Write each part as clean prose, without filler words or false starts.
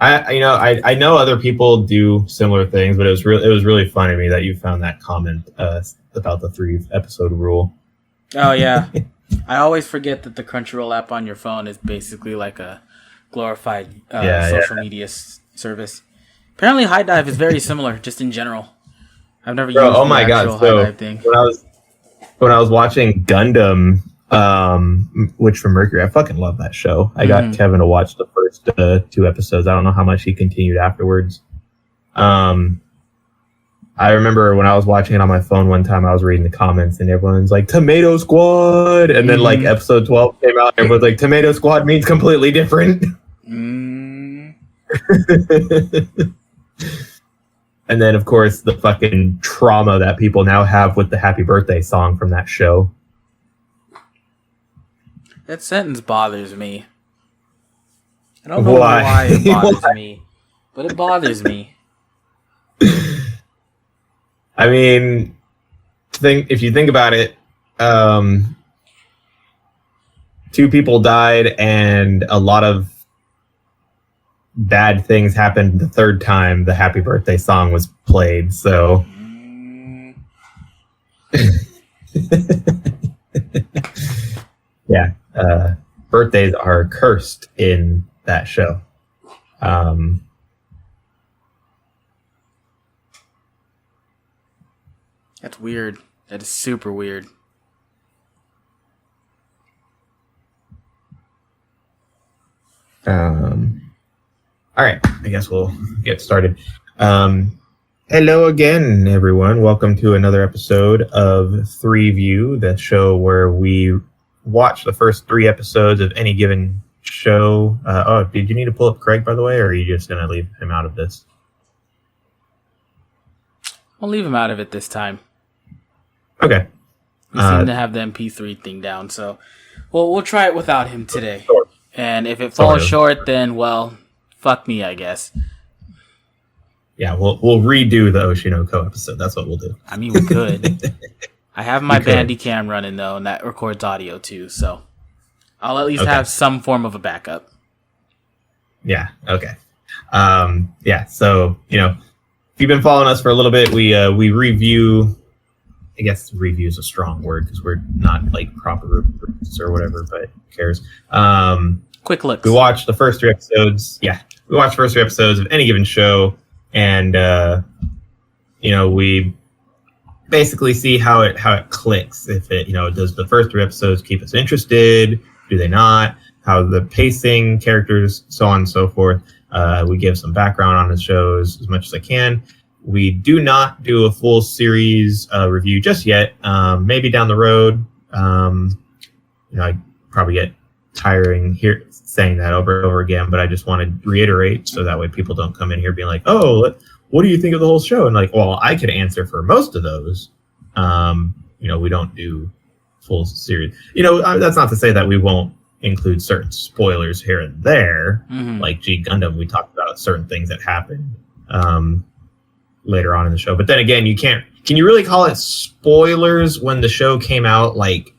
I know other people do similar things, but it was really funny to me that you found that comment about the 3 episode rule. Oh yeah, I always forget that the Crunchyroll app on your phone is basically like a glorified social media service. Apparently, High Dive is very similar, just in general. I've never used the actual High Dive thing. When I was watching Gundam, Witch from Mercury, I fucking love that show. I got Kevin to watch the first 2 episodes. I don't know how much he continued afterwards. I remember when I was watching it on my phone one time, I was reading the comments and everyone's like, Tomato Squad! And then like episode 12 came out and everyone's like, Tomato Squad means completely different. And then, of course, the fucking trauma that people now have with the Happy Birthday song from that show. That sentence bothers me. I don't know why it bothers me, but it bothers me. I mean, if you think about it, 2 people died and a lot of bad things happened the 3rd time the Happy Birthday song was played, so... Yeah, birthdays are cursed in that show. That's weird. That is super weird. All right, I guess we'll get started. Hello again, everyone. Welcome to another episode of 3View, the show where we watch the first 3 episodes of any given show. Did you need to pull up Craig, by the way, or are you just going to leave him out of this? I'll leave him out of it this time. Okay. We seem to have the MP3 thing down, so we'll try it without him today. Sure. And if it falls short, then, well, fuck me, I guess. Yeah, we'll redo the Oshi no Ko episode. That's what we'll do. I mean, we could. I have my Bandicam running, though, and that records audio, too, so I'll at least have some form of a backup. Yeah, okay. So, if you've been following us for a little bit, we review... I guess review is a strong word because we're not like proper reviews or whatever, but who cares? Quick looks. We watched the first 3 episodes. Yeah, we watched the first 3 episodes of any given show, and we basically see how it clicks. If it does the first 3 episodes keep us interested? Do they not? How the pacing, characters, so on and so forth. We give some background on the shows as much as I can. We do not do a full series review just yet. Maybe down the road. I probably get tiring here saying that over and over again, but I just want to reiterate so that way people don't come in here being like, oh, what do you think of the whole show? And like, well, I could answer for most of those. We don't do full series. That's not to say that we won't include certain spoilers here and there. Like G Gundam, we talked about certain things that happened later on in the show. But then again, can you really call it spoilers when the show came out like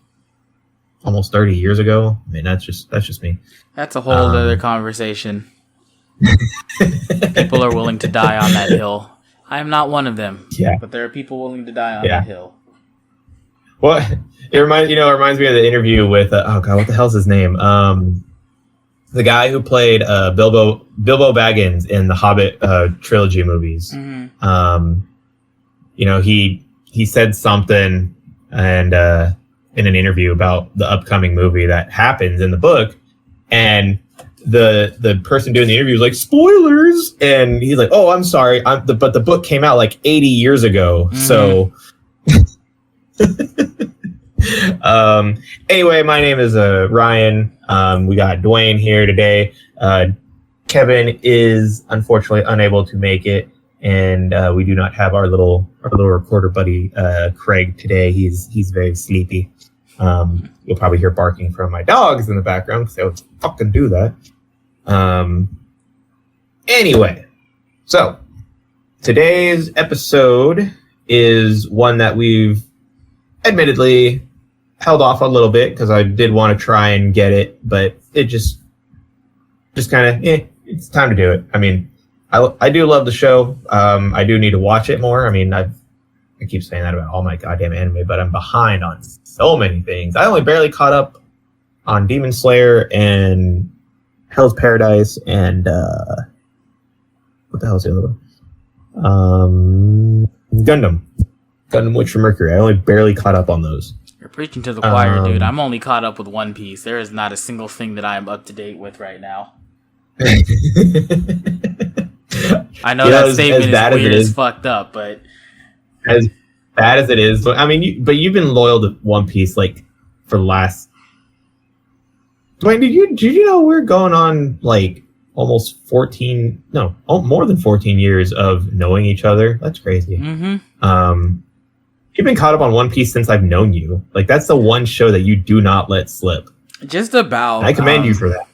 almost 30 years ago? I mean, that's just me. That's a whole other conversation. People are willing to die on that hill. I am not one of them. Yeah. But there are people willing to die on that hill. Well, it reminds me of the interview with what the hell's his name? The guy who played Bilbo Baggins in the Hobbit trilogy movies. He said something and in an interview about the upcoming movie that happens in the book, and the person doing the interview was like, spoilers, and he's like, oh, I'm sorry, but the book came out like 80 years ago, so. Anyway, my name is Ryan. We got Dwayne here today. Kevin is unfortunately unable to make it, and we do not have our little recorder buddy Craig today. He's very sleepy. You'll probably hear barking from my dogs in the background because they would fucking do that. Anyway, so today's episode is one that we've admittedly held off a little bit because I did want to try and get it, but it just kind of it's time to do it. I mean, I do love the show. I do need to watch it more. I mean, I keep saying that about all my goddamn anime, but I'm behind on so many things. I only barely caught up on Demon Slayer and Hell's Paradise and what the hell is the other one? Gundam Witch from Mercury. I only barely caught up on those. You're preaching to the choir, dude. I'm only caught up with One Piece. There is not a single thing that I am up to date with right now. I know that statement is weird as fucked up, but as bad as it is, I mean, you've been loyal to One Piece like for the last. Dwayne, did you know we're going on like almost more than 14 years of knowing each other? That's crazy. Mm-hmm. You've been caught up on One Piece since I've known you. Like that's the one show that you do not let slip. Just about. And I commend you for that.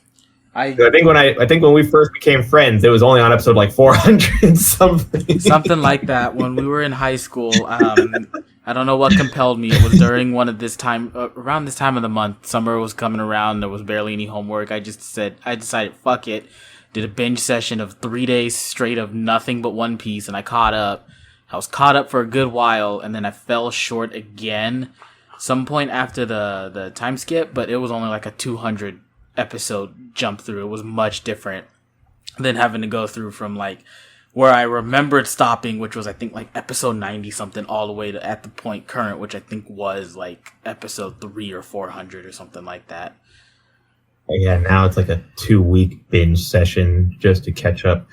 I think when we first became friends, it was only on episode like 400 something. Something like that. When we were in high school, I don't know what compelled me. It was during around this time of the month. Summer was coming around. There was barely any homework. I decided, fuck it. Did a binge session of 3 days straight of nothing but One Piece, and I caught up. I was caught up for a good while, and then I fell short again some point after the time skip, but it was only like a 200 episode jump through. It was much different than having to go through from like where I remembered stopping, which was I think like episode 90 something, all the way to at the point current, which I think was like episode 3 or 400 or something like that. Yeah, now it's like a 2-week binge session just to catch up.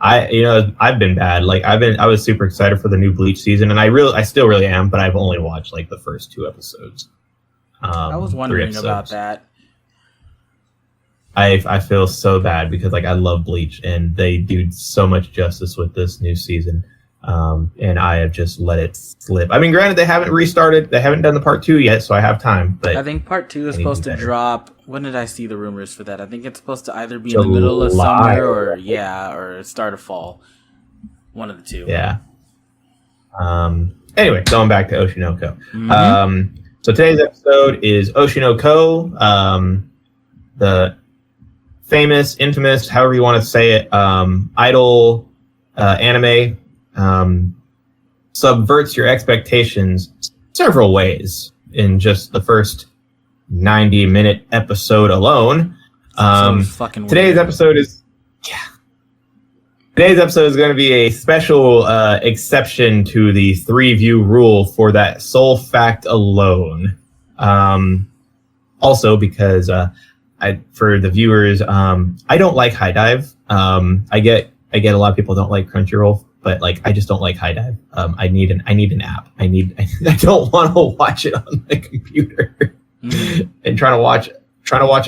I've been bad. Like I was super excited for the new Bleach season, and I still really am, but I've only watched like the first 2 episodes. I was wondering about that. I feel so bad because like I love Bleach and they do so much justice with this new season, and I have just let it slip. I mean, granted, they haven't restarted. They haven't done the part 2 yet, so I have time. But I think part 2 is supposed to drop. When did I see the rumors for that? I think it's supposed to either be in the middle of summer or start of fall. One of the two. Yeah. Anyway, going back to Oshi no Ko. Mm-hmm. So today's episode is Oshi no Ko, the famous, infamous, however you want to say it, idol anime, subverts your expectations several ways in just the first 90-minute episode alone. Today's episode is going to be a special exception to the 3-view rule for that sole fact alone. Also, because for the viewers, I don't like High Dive. I get a lot of people don't like Crunchyroll, but like I just don't like High Dive. I need an app. I don't want to watch it on my computer. Mm-hmm. And trying to watch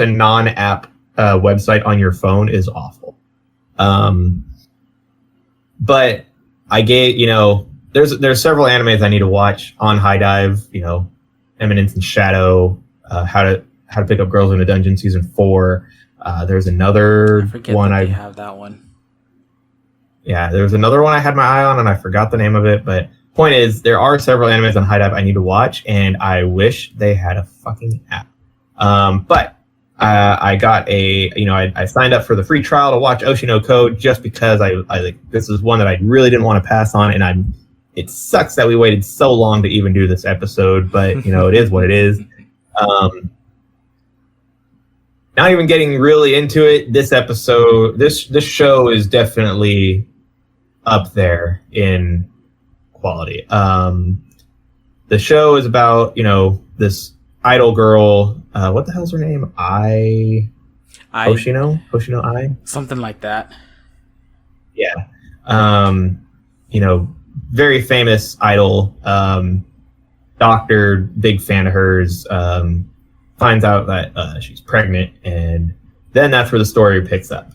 a non-app website on your phone is awful. But I there's several animes I need to watch on High Dive. Eminence and Shadow, How to Pick Up Girls in a Dungeon season 4. There's another one. I have that one. Yeah, there's another one I had my eye on and I forgot the name of it. But point is, there are several animes on High Dive I need to watch, and I wish they had a fucking app. But I got I signed up for the free trial to watch Oshi no Ko just because I this is one that I really didn't want to pass on, and it sucks that we waited so long to even do this episode, but it is what it is. Not even getting really into it, this episode, this show is definitely up there in quality. The show is about, this idol girl. What the hell's her name? Hoshino Ai? Something like that. Yeah. Very famous idol. Doctor, big fan of hers. Finds out that she's pregnant, and then that's where the story picks up.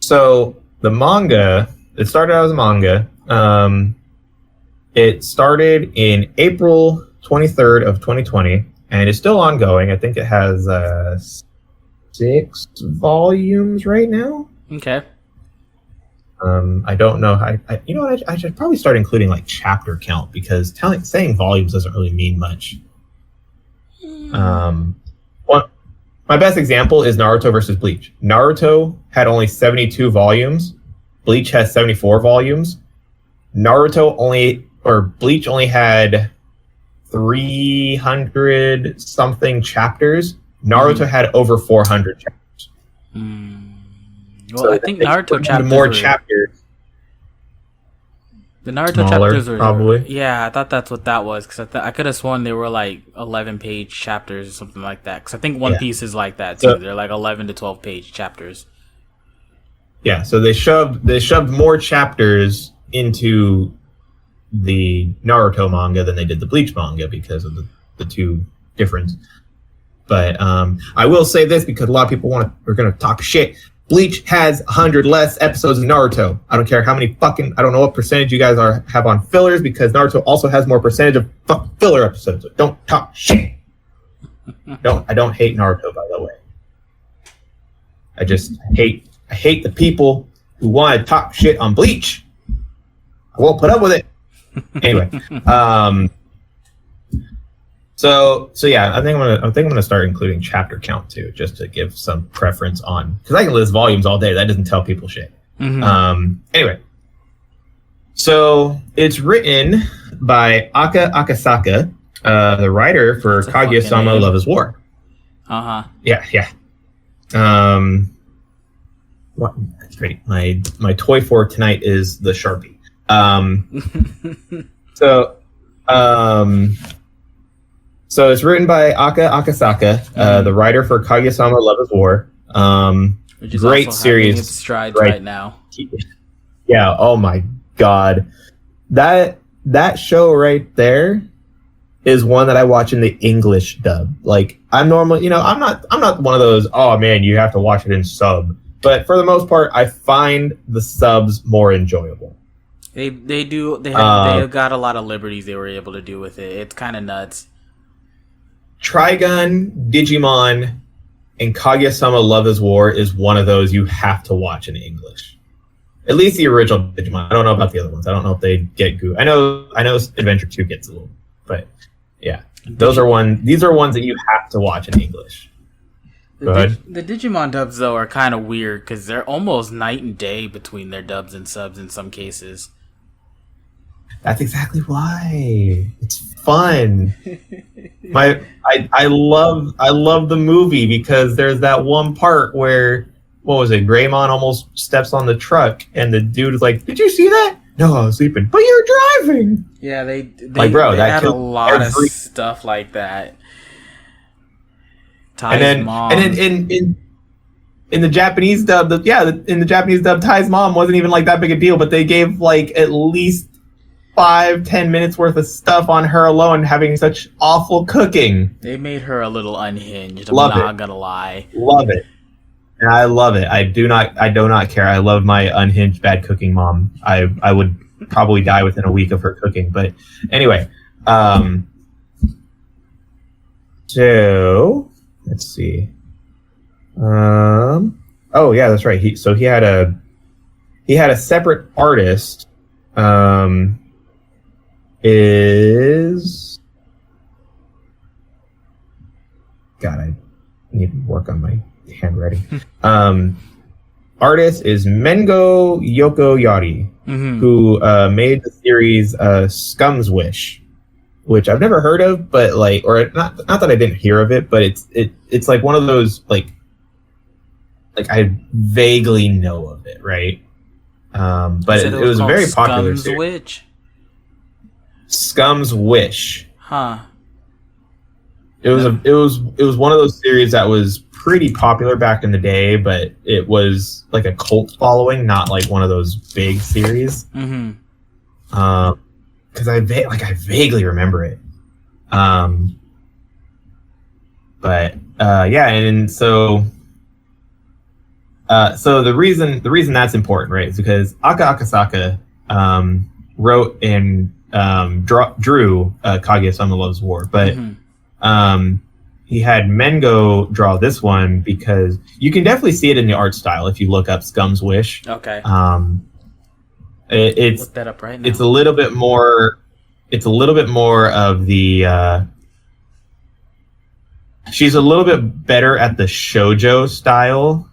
So the manga, it started out as a manga. It started in April 23rd of 2020, and it's still ongoing. I think it has 6 volumes right now. Okay. I don't know. I should probably start including like chapter count, because saying volumes doesn't really mean much. my best example is Naruto versus Bleach. Naruto had only 72 volumes. Bleach has 74 volumes. Bleach only had 300 something chapters. Naruto had over 400 chapters. Well, so I think Naruto chapters more chapters. The Naruto chapters were probably. Yeah, I thought that's what that was because I could have sworn they were like 11-page chapters or something like that. Because I think One Piece is like that too. They're like 11 to 12-page chapters. Yeah, so they shoved more chapters into the Naruto manga than they did the Bleach manga because of the two difference. But I will say this because a lot of people are going to talk shit. Bleach has 100 less episodes than Naruto. I don't care how many I don't know what percentage you guys have on fillers because Naruto also has more percentage of filler episodes. So don't talk shit. I don't hate Naruto, by the way. I hate the people who want to talk shit on Bleach. I won't put up with it. Anyway, So yeah, I think I'm gonna start including chapter count too, just to give some preference on because I can list volumes all day. That doesn't tell people shit. Anyway, so it's written by Aka Akasaka, the writer for Kaguya-sama: Love is War. Yeah. What? That's great. My toy for tonight is the Sharpie. So it's written by Aka Akasaka, the writer for Kaguya-sama: Love is War. Which is great also series. Its strides right now. Yeah. Oh my God, that show right there is one that I watch in the English dub. Like I'm normally, I'm not one of those. Oh man, you have to watch it in sub. But for the most part, I find the subs more enjoyable. They got a lot of liberties they were able to do with it. It's kind of nuts. Trigun, Digimon, and Kaguya-sama: Love is War is one of those you have to watch in English. At least the original Digimon. I don't know about the other ones. I don't know if they get goo. I know Adventure 2 gets a little, but yeah. These are ones that you have to watch in English. Go ahead. The Digimon dubs though are kind of weird because they're almost night and day between their dubs and subs in some cases. That's exactly why. It's fun. I love the movie because there's that one part where Greymon almost steps on the truck and the dude is like, "Did you see that?" "No, I was sleeping." "But you're driving." Yeah, they that had a lot of stuff like that. And then in the Japanese dub, in the Japanese dub, Ty's mom wasn't even like that big a deal, but they gave like at least 5-10 minutes worth of stuff on her alone having such awful cooking. They made her a little unhinged. I'm not gonna lie. Love it. And I love it. I do not care. I love my unhinged bad cooking mom. I would probably die within a week of her cooking. But anyway, so let's see. Oh yeah, that's right. He had a separate artist. Is God, I need to work on my handwriting. Artist is Mengo Yokoyari, who made the series Scum's Wish, which I've never heard of, but not that I didn't hear of it, but it's like one of those like I vaguely know of it, right? But it was a very popular series. Witch? Scum's Wish. Huh. It was one of those series that was pretty popular back in the day, but it was like a cult following, not like one of those big series. Because I vaguely remember it. But yeah, and so the reason that's important, right, is because Aka Akasaka wrote and drew Kaguya-sama: Love's War, but he had Mengo draw this one because you can definitely see it in the art style if you look up Scum's Wish. Okay. It's look that up right now. It's a little bit more of the she's a little bit better at the shoujo style,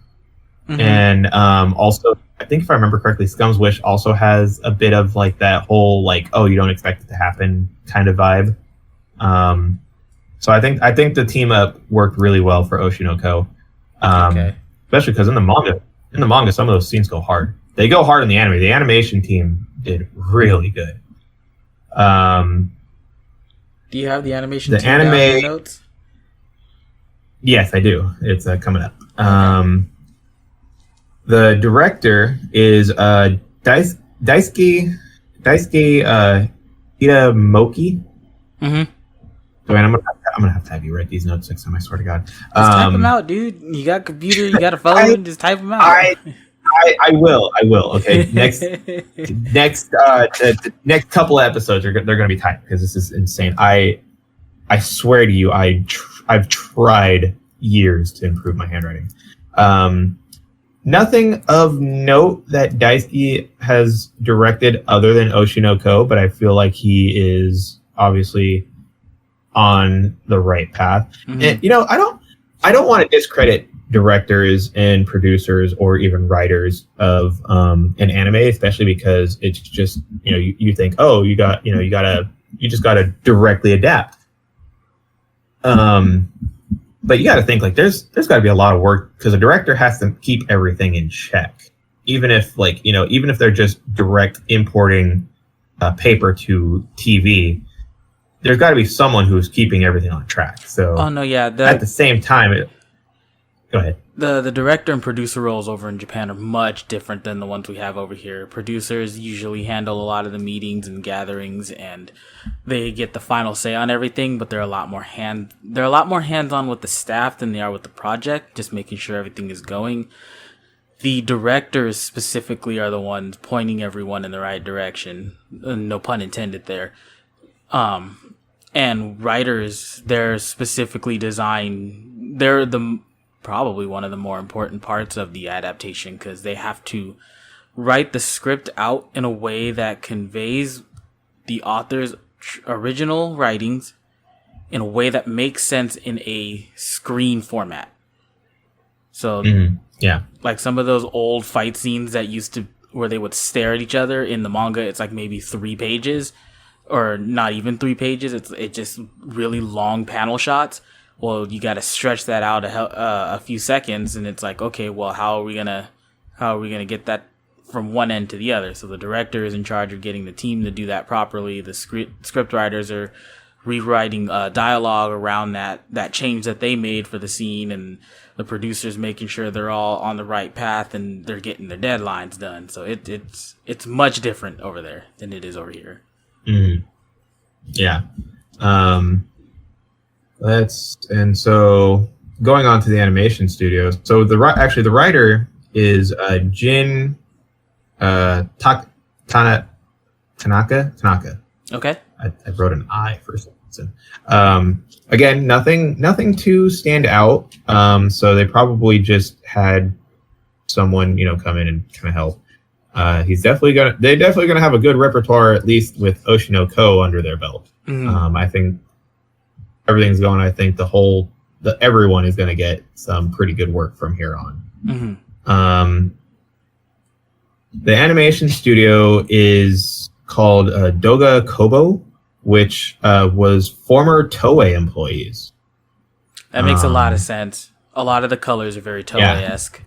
and also I think if I remember correctly, Scum's Wish also has a bit of like that whole like, oh, you don't expect it to happen kind of vibe. So I think the team up worked really well for Oshi no Ko, especially because in the manga, some of those scenes go hard. They go hard in the anime. The animation team did really good. Do you have the animation team down in the notes? Yes, I do. It's coming up. The director is Daisuke Hiramoki. Dwayne, I'm gonna have to have you write these notes next time. I swear to God. Just type them out, dude. You got a computer, you got a phone. Just type them out. I will. Okay. Next couple of episodes, they're gonna be typed because this is insane. I swear to you, I've tried years to improve my handwriting. Nothing of note that Daisuke has directed other than Oshi no Ko, but I feel like he is obviously on the right path. And I don't want to discredit directors and producers or even writers of an anime, especially because it's just, you think, oh, you just gotta directly adapt. But you got to think like there's got to be a lot of work because a director has to keep everything in check, even if they're just direct importing paper to TV. There's got to be someone who's keeping everything on track. So, at the same time, go ahead. The director and producer roles over in Japan are much different than the ones we have over here. Producers usually handle a lot of the meetings and gatherings, and they get the final say on everything. But they're a lot more hands-on with the staff than they are with the project, just making sure everything is going. The directors specifically are the ones pointing everyone in the right direction. No pun intended there. And writers, they're specifically designed. They're probably one of the more important parts of the adaptation because they have to write the script out in a way that conveys the author's original writings in a way that makes sense in a screen format. So, like some of those old fight scenes that where they would stare at each other in the manga, it's like maybe 3 pages or not even 3 pages. It's just really long panel shots. Well, you got to stretch that out a few seconds, and it's like, okay, well, how are we gonna get that from one end to the other? So the director is in charge of getting the team to do that properly. The script writers are rewriting dialogue around that change that they made for the scene, and the producers making sure they're all on the right path and they're getting their deadlines done. So it's much different over there than it is over here. Yeah. So going on to the animation studio. So the writer is Jin Tanaka. Okay. I wrote an I for some reason. Again, nothing to stand out. So they probably just had someone come in and kind of help. They're definitely gonna have a good repertoire, at least with Oshi no Ko under their belt. I think everything's going. I think everyone is going to get some pretty good work from here on. The animation studio is called Doga Kobo, which was former Toei employees. That makes a lot of sense. A lot of the colors are very Toei-esque.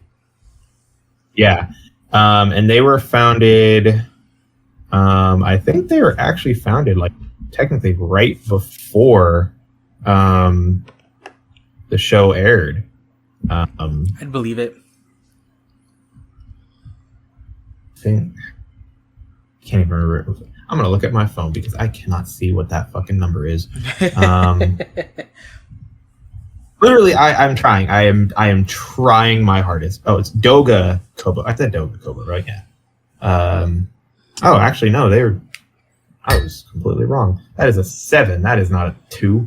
Yeah. And they were founded, I think they were actually founded like technically right before the show aired. I'd believe it. Can't even remember. I'm gonna look at my phone because I cannot see what that fucking number is. Literally, I'm trying. I am trying my hardest. Oh, it's Doga Kobo. I said Doga Kobo, right? Yeah. Oh, actually, no. I was completely wrong. That is a 7. That is not a 2.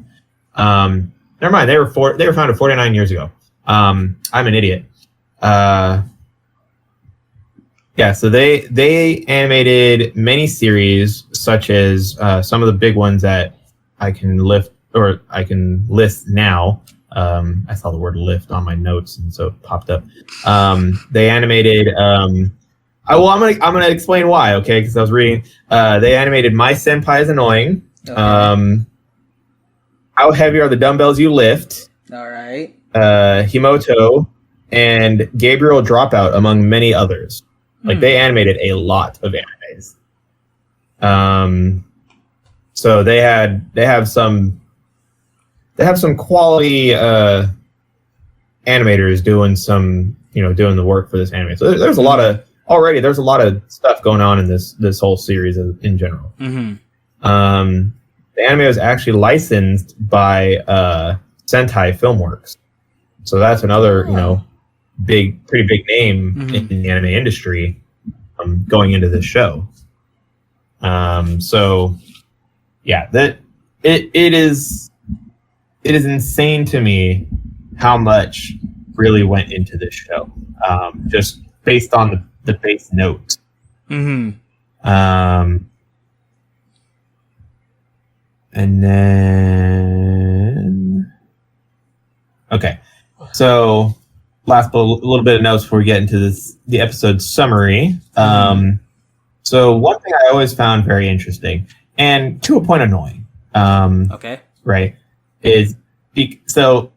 Never mind. They were founded 49 years ago. I'm an idiot. Yeah. So they animated many series, such as some of the big ones that I can list now. I saw the word lift on my notes, and so it popped up. They animated. I'm gonna explain why, okay? Because I was reading. They animated My Senpai is Annoying. Okay. How heavy are the dumbbells you lift? All right. Himoto and Gabriel Dropout, among many others. Like they animated a lot of animes. So they have some quality animators doing the work for this anime. So there's a lot of stuff going on in this whole series in general. Mm-hmm. The anime was actually licensed by Sentai Filmworks, so that's another pretty big name in the anime industry going into this show. So yeah, that it is insane to me how much really went into this show, just based on the base note. Mm-hmm. And then, okay, so last little bit of notes before we get into the episode summary. So one thing I always found very interesting and to a point annoying, right, is so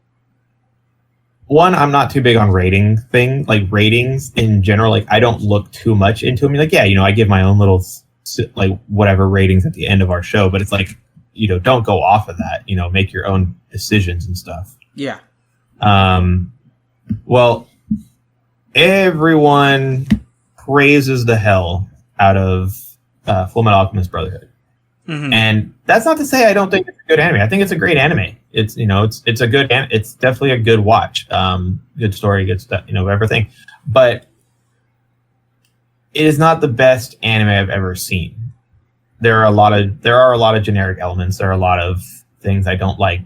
one, I'm not too big on ratings in general. Like I don't look too much into them. Like, yeah, I give my own little like whatever ratings at the end of our show, but it's like, don't go off of that, make your own decisions and stuff. Yeah. Well, everyone praises the hell out of Fullmetal Alchemist Brotherhood. Mm-hmm. And that's not to say I don't think it's a good anime. I think it's a great anime. It's, it's a good, it's definitely a good watch. Good story, good stuff, everything. But it is not the best anime I've ever seen. There are a lot of generic elements. There are a lot of things I don't like.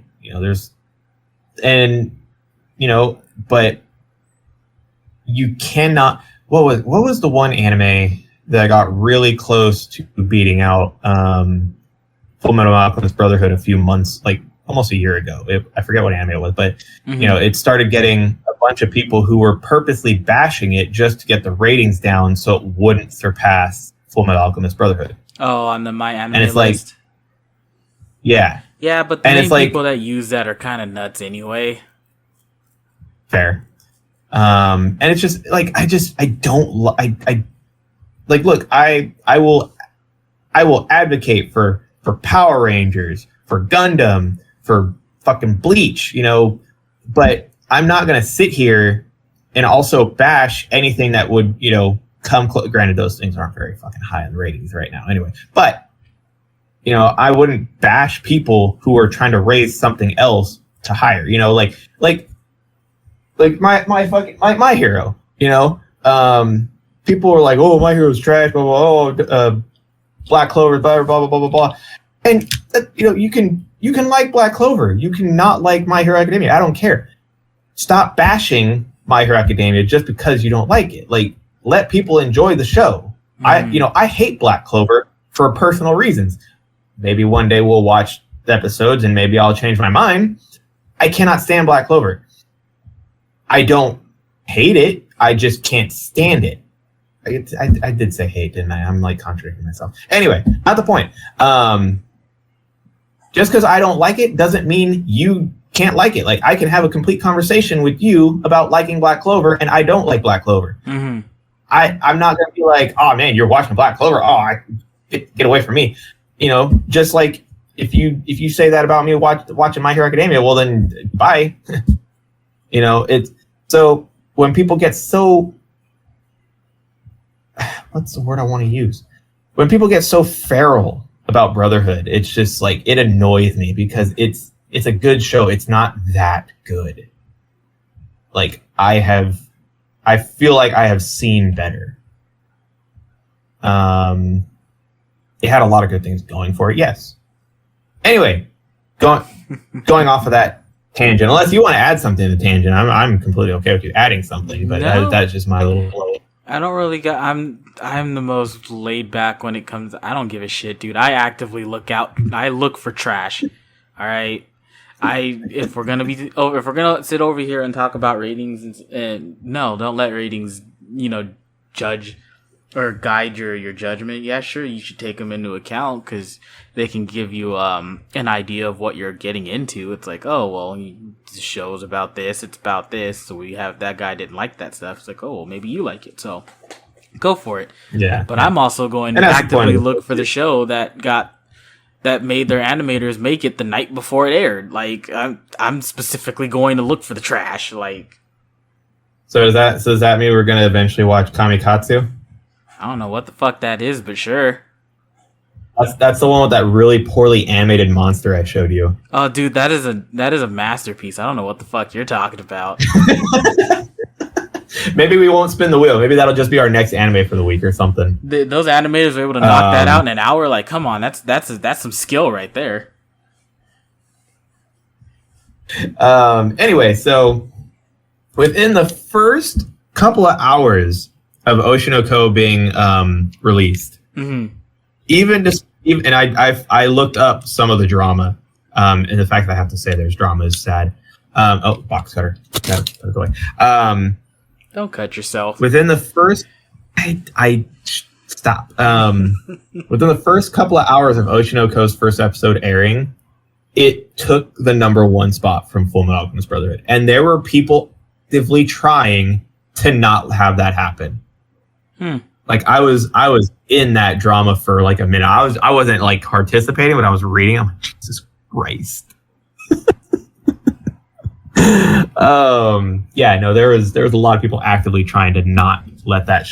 But you cannot. What was the one anime that got really close to beating out Fullmetal Alchemist Brotherhood a few months, like almost a year ago? I forget what anime it was, but it started getting a bunch of people who were purposely bashing it just to get the ratings down so it wouldn't surpass Fullmetal Alchemist Brotherhood. Oh, on the My Anime and it's list. Like, yeah. Yeah, but the main people that use that are kind of nuts anyway. Fair. And it's just like I will advocate for Power Rangers, for Gundam, for fucking Bleach, but I'm not gonna sit here and also bash anything that would, come close. Granted, those things aren't very fucking high on the ratings right now anyway, but I wouldn't bash people who are trying to raise something else to higher, like my hero, people were like, oh, My Hero's trash, blah blah blah, Black Clover, blah blah blah blah blah, and you can like Black Clover, you can not like My Hero Academia, I don't care. Stop bashing My Hero Academia just because you don't like it. Like, let people enjoy the show. I hate Black Clover for personal reasons. Maybe one day we'll watch the episodes and maybe I'll change my mind. I cannot stand Black Clover. I don't hate it. I just can't stand it. I did say hate, didn't I? I'm like contradicting myself. Anyway, not the point. Just because I don't like it doesn't mean you can't like it. Like, I can have a complete conversation with you about liking Black Clover, and I don't like Black Clover. Mm-hmm. I'm not going to be like, oh man, you're watching Black Clover. Oh, get away from me. Just like if you say that about me watching My Hero Academia, well then bye. It's so when people get so, what's the word I want to use? When people get so feral about Brotherhood, it's just like, it annoys me because it's a good show. It's not that good. Like, I feel like I have seen better. It had a lot of good things going for it, yes. Anyway, going off of that tangent, unless you want to add something to the tangent, I'm completely okay with you adding something, but that's just my little flow. I don't really I'm the most laid back when it comes. I don't give a shit, dude. I actively look for trash. All right. if we're gonna sit over here and talk about ratings, and no, don't let ratings, judge or guide your judgment. Yeah, sure, you should take them into account because they can give you an idea of what you're getting into. It's like, oh well, the show's about this, it's about this, so we have that guy didn't like that stuff. It's like, oh well, maybe you like it, so go for it. Yeah, but I'm also going to actively look for the show that made their animators make it the night before it aired. Like I'm specifically going to look for the trash. Like, so does that mean we're going to eventually watch Kamikatsu? I don't know what the fuck that is, but sure. That's the one with that really poorly animated monster I showed you. Oh, dude, that is a masterpiece. I don't know what the fuck you're talking about. Maybe we won't spin the wheel. Maybe that'll just be our next anime for the week or something. Those animators were able to knock that out in an hour. Like, come on, that's some skill right there. Anyway, so within the first couple of hours of Oshinoko being released, and I looked up some of the drama, and the fact that I have to say there's drama is sad. Box cutter. No, put it away. Don't cut yourself. Within the first, stop. Within the first couple of hours of Oshinoko's first episode airing, it took the #1 spot from Full Metal Alchemist Brotherhood, and there were people actively trying to not have that happen. Like I was in that drama for like a minute. I wasn't like participating, but I was reading. I'm like, Jesus Christ. Yeah, no, there was a lot of people actively trying to not let that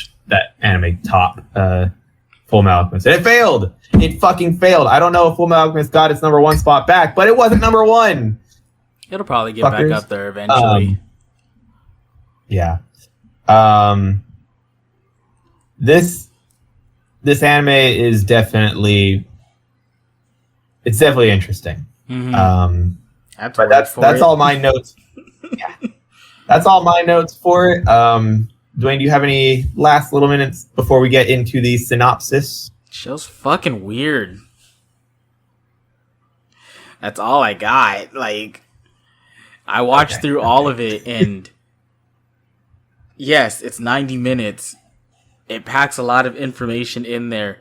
anime top Full Metal Alchemist, and it failed. It fucking failed. I don't know if Full Metal Alchemist got its #1 spot back, but it wasn't #1. It'll probably get back up there eventually. Yeah. This anime is definitely interesting. That's all my notes. Yeah. That's all my notes for it. Dwayne, do you have any last little minutes before we get into the synopsis? Show's fucking weird. That's all I got. Like, I watched through all of it, and yes, it's 90 minutes. It packs a lot of information in there,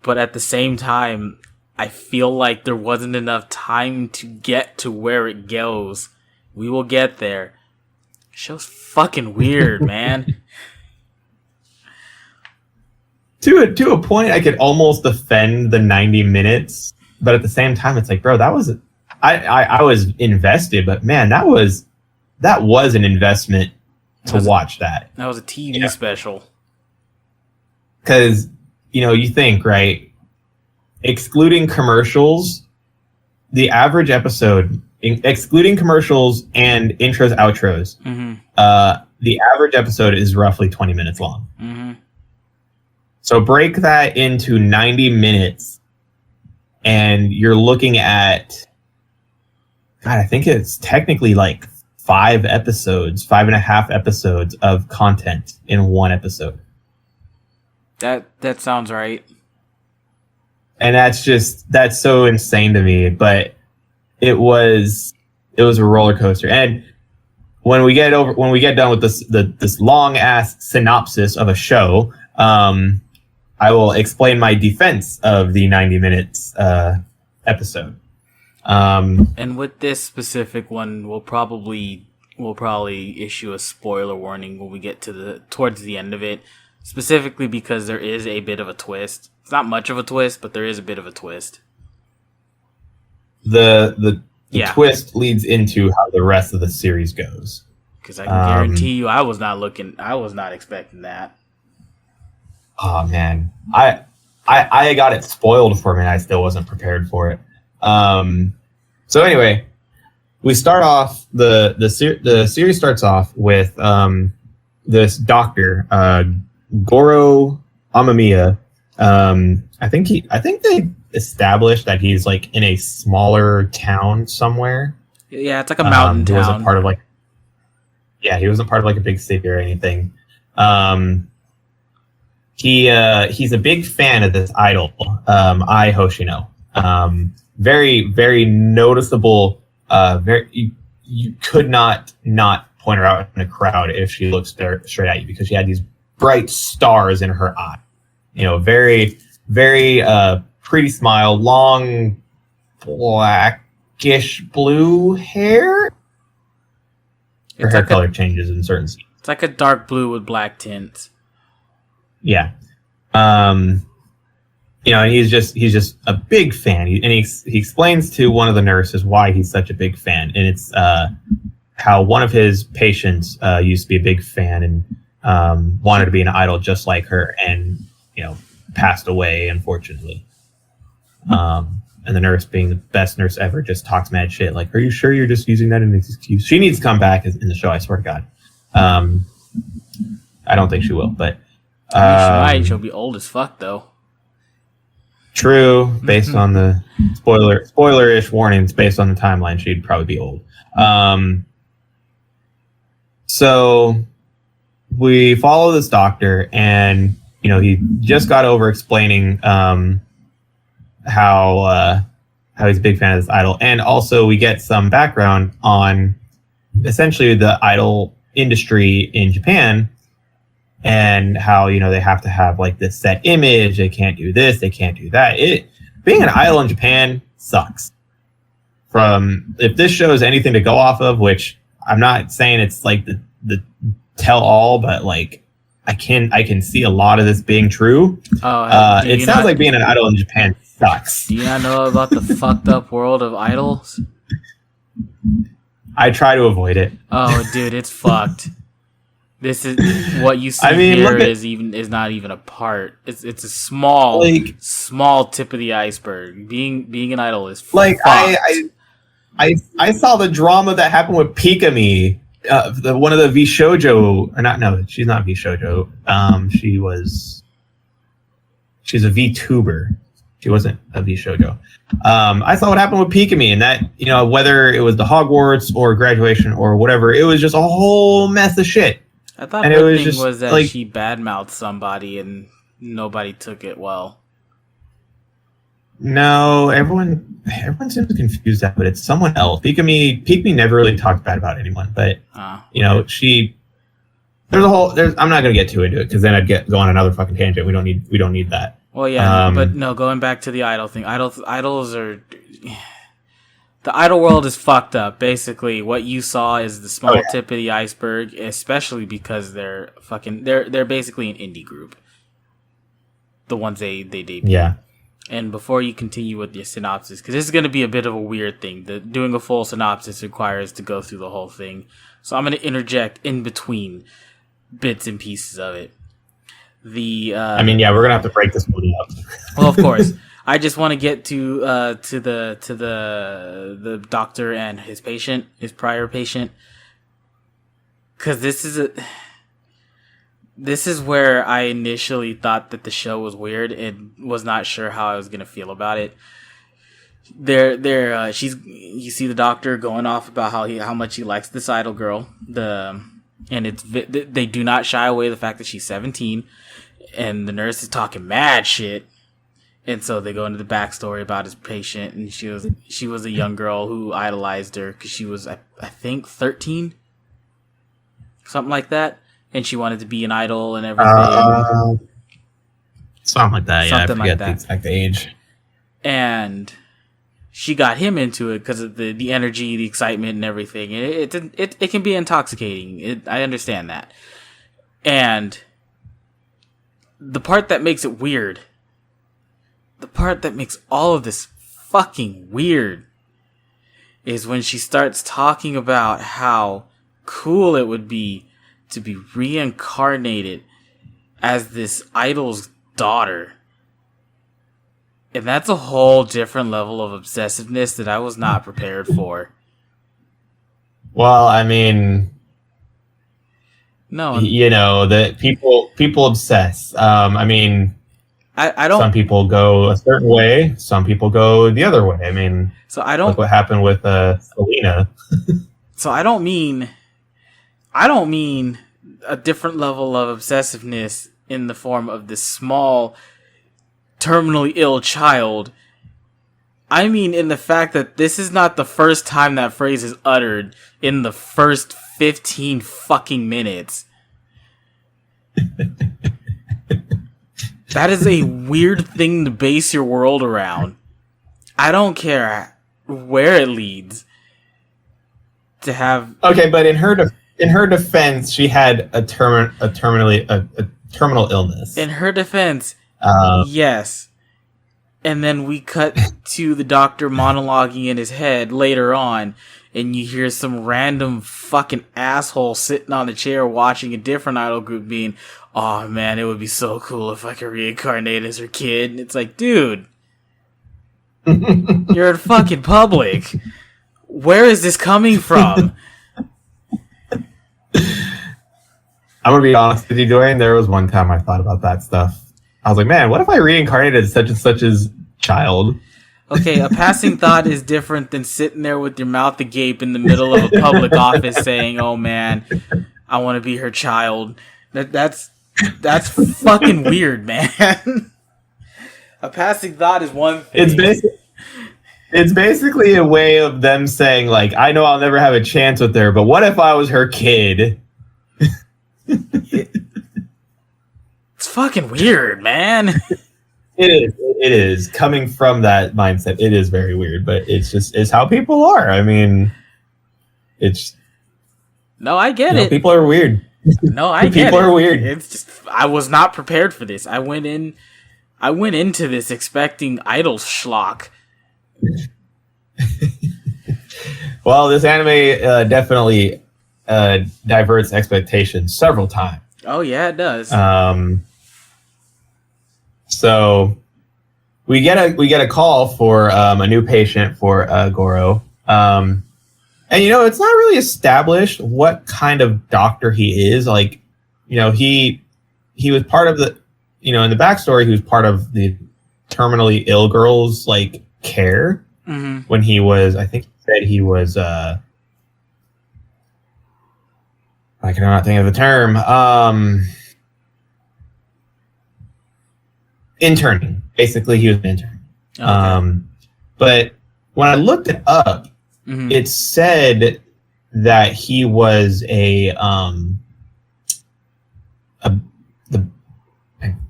but at the same time, I feel like there wasn't enough time to get to where it goes. We will get there. Show's fucking weird, man. To a point, I could almost defend the 90 minutes, but at the same time, it's like, bro, that was I was invested, but man, that was an investment to watch that. That was a TV special. Because you think, right? Excluding commercials, the average episode, excluding commercials and intros, outros, the average episode is roughly 20 minutes long. So break that into 90 minutes, and you're looking at, God, I think it's technically like 5.5 episodes of content in one episode. That sounds right. And that's so insane to me, but it was a roller coaster. And when we get done with this long ass synopsis of a show, I will explain my defense of the 90 minutes episode. And with this specific one, we'll probably issue a spoiler warning when we get towards the end of it, specifically because there is a bit of a twist. It's not much of a twist, but there is a bit of a twist. The twist leads into how the rest of the series goes. Because I can guarantee you, I was not expecting that. Oh man, I got it spoiled for me, and I still wasn't prepared for it. So anyway, we start off the series starts off with this doctor, Goro Amamiya. I think they established that he's like in a smaller town somewhere. Yeah, it's like a mountain town. He wasn't part of like a big city or anything. He's a big fan of this idol, Ai Hoshino. Very, very noticeable very you could not point her out in a crowd if she looked straight at you, because she had these bright stars in her eye. Very, very pretty smile, long blackish blue hair. Her hair color changes in certain scenes. It's like a dark blue with black tints. Yeah. And he's just a big fan. He explains to one of the nurses why he's such a big fan, and it's how one of his patients used to be a big fan and wanted to be an idol just like her, and passed away, unfortunately. And the nurse, being the best nurse ever, just talks mad shit. Like, are you sure you're just using that as an excuse? She needs to come back in the show, I swear to God. I don't think she will, but she might. She'll be old as fuck, though. True, based on the spoiler-ish warnings, based on the timeline, she'd probably be old. So we follow this doctor, and he just got over explaining how he's a big fan of this idol, and also we get some background on essentially the idol industry in Japan, and how they have to have like this set image. They can't do this, they can't do that. Being an idol in Japan sucks. If this shows anything to go off of, which I'm not saying it's like the tell all, but like I can see a lot of this being true. It sounds like being an idol in Japan sucks. Do you not know about the fucked up world of idols? I try to avoid it. Oh, dude, it's fucked. This is what you see here is not even a part. It's a small tip of the iceberg. Being an idol is like fucked. I saw the drama that happened with Pikami, one of the V Shoujo, or not? No, she's not V Shoujo. She's a VTuber. She wasn't a V Shoujo. I saw what happened with Pikami, and that whether it was the Hogwarts or graduation or whatever, it was just a whole mess of shit. I thought her thing was that she badmouthed somebody and nobody took it well. No, everyone seems confused that, but it's someone else. Pikami never really talked bad about anyone, but there's I'm not gonna get too into it because then I'd go on another fucking tangent. We don't need that. Well, yeah, but no, going back to the idol thing, idols are. The idol world is fucked up. Basically, what you saw is the small tip of the iceberg, especially because they're basically an indie group. The ones they debut. Yeah. And before you continue with your synopsis, because this is going to be a bit of a weird thing, doing a full synopsis requires to go through the whole thing. So I'm going to interject in between bits and pieces of it. We're going to have to break this one up. Well, of course. I just want to get to the doctor and his prior patient, because this is where I initially thought that the show was weird and was not sure how I was gonna feel about it. You see the doctor going off about how much he likes this idol girl, they do not shy away the fact that she's 17, and the nurse is talking mad shit. And so they go into the backstory about his patient, and she was a young girl who idolized her because she was, I think, 13, something like that, and she wanted to be an idol and everything. Something like that. I forget the exact age. And she got him into it because of the energy, the excitement, and everything. It can be intoxicating. I understand that. And the part that makes it weird. The part that makes all of this fucking weird is when she starts talking about how cool it would be to be reincarnated as this idol's daughter. And that's a whole different level of obsessiveness that I was not prepared for. Well, I mean, no, that people obsess. I don't. Some people go a certain way. Some people go the other way. I mean, so I don't. Look what happened with Selena. So I don't mean a different level of obsessiveness in the form of this small, terminally ill child I mean, in the fact that this is not the first time that phrase is uttered in the first 15 fucking minutes. That is a weird thing to base your world around. I don't care where it leads. To have okay, but in her defense, she had a terminal illness. In her defense, yes. And then we cut to the doctor monologuing in his head later on, and you hear some random fucking asshole sitting on the chair watching a different idol group being, oh man, it would be so cool if I could reincarnate as her kid. And it's like, dude, you're in fucking public. Where is this coming from? I'm gonna be honest with you, Dwayne. There was one time I thought about that stuff. I was like, man, what if I reincarnated such and such as child? Okay, a passing thought is different than sitting there with your mouth agape in the middle of a public office saying, oh man, I want to be her child. That's fucking weird, man. A passing thought is one thing. It's basically a way of them saying, like, I know I'll never have a chance with her, but what if I was her kid? It's fucking weird, man. It is. Coming from that mindset, it is very weird, but it's how people are. I mean, No, I get it. People are weird. No, I get it. People are weird. It's just, I was not prepared for this. I went into this expecting idol schlock. Well, this anime definitely diverts expectations several times. Oh yeah, it does. So we get a call for a new patient for Goro, and it's not really established what kind of doctor he is. Like, he was part of the, in the backstory, he was part of the terminally ill girls like care when he was, I think he said he was I cannot think of the term, interning. Basically he was an intern. Okay. But when I looked it up, it said that he was I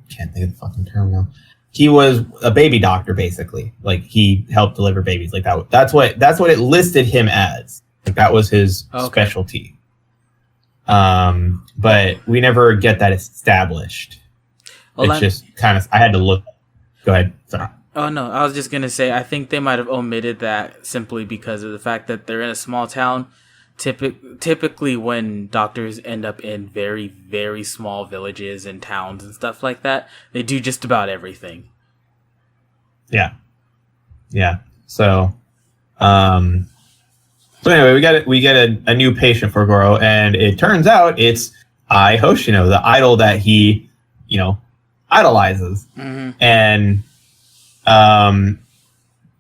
can't think of the fucking term now. He was a baby doctor, basically. Like, he helped deliver babies. Like, that's what it listed him as. Like, that was his specialty. But we never get that established. Well, it's just kind of, I had to look. Go ahead. Sorry. Oh, no. I was just going to say, I think they might have omitted that simply because of the fact that they're in a small town. Typically, when doctors end up in very, very small villages and towns and stuff like that, they do just about everything. Yeah. So anyway, we get a new patient for Goro, and it turns out it's Ai Hoshino, the idol that he, idolizes, and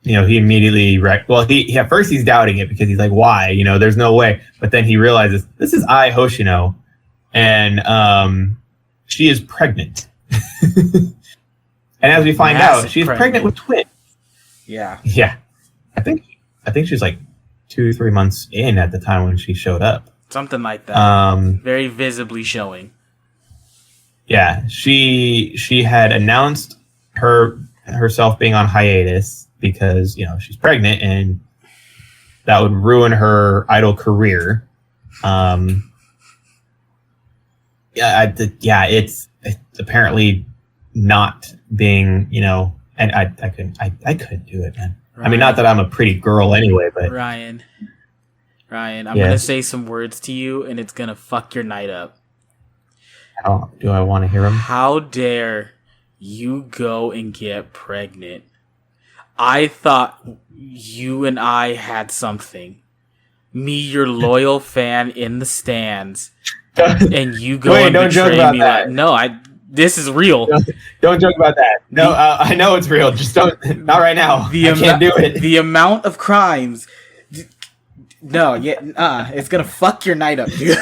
he immediately he at first he's doubting it because he's like, why? There's no way. But then he realizes this is Ai Hoshino, and she is pregnant. And as we find out, she's pregnant with twins. Yeah. Yeah. I think she's like 2-3 months in at the time when she showed up. Something like that. Very visibly showing. Yeah. She had announced herself being on hiatus because, she's pregnant and that would ruin her idol career. It's apparently not being, and I couldn't do it, man. Ryan, I mean, not that I'm a pretty girl anyway, but Ryan, I'm gonna say some words to you, and it's gonna fuck your night up. How do I want to hear them? How dare you go and get pregnant? I thought you and I had something. Me, your loyal fan in the stands, and you go and betray me. No, this is real. Don't joke about that. No, I know it's real. Just don't. Not right now. I can't do it. The amount of crimes. No, it's gonna fuck your night up, dude.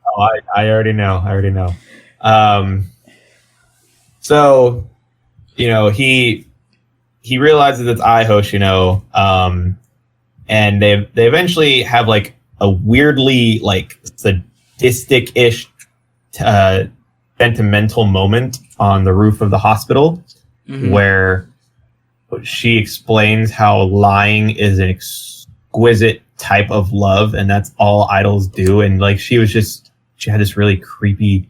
Oh, I already know. So, he he realizes it's I Hoshino, and they eventually have like a weirdly like sadistic-ish sentimental moment on the roof of the hospital, where she explains how lying is an exquisite type of love, and that's all idols do. And like she had this really creepy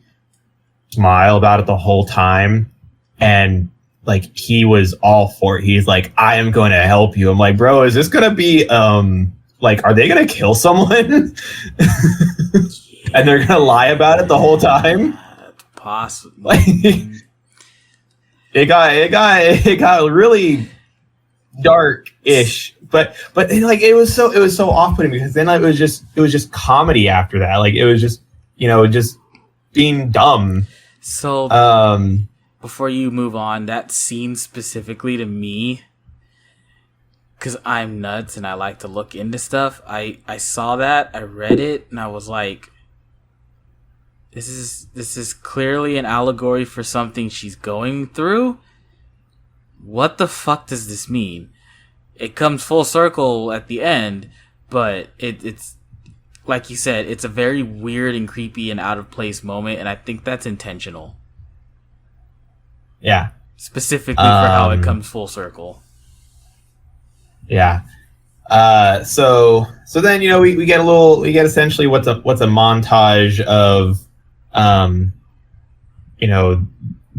smile about it the whole time, and like he was all for it. He's like, I am going to help you. I'm like, bro, is this gonna be like, are they gonna kill someone? And they're gonna lie about it the whole time? Possibly. Like, it got really dark-ish, but like it was so off-putting, because then it was just comedy after that. Like it was just just being dumb. So before you move on, that scene specifically to me, because I'm nuts and I like to look into stuff, I saw that, I read it, and I was like, this is clearly an allegory for something she's going through. What the fuck does this mean? It comes full circle at the end, but it's like you said, it's a very weird and creepy and out of place moment, and I think that's intentional. Yeah. Specifically for how it comes full circle. Yeah. So then we get essentially what's a montage of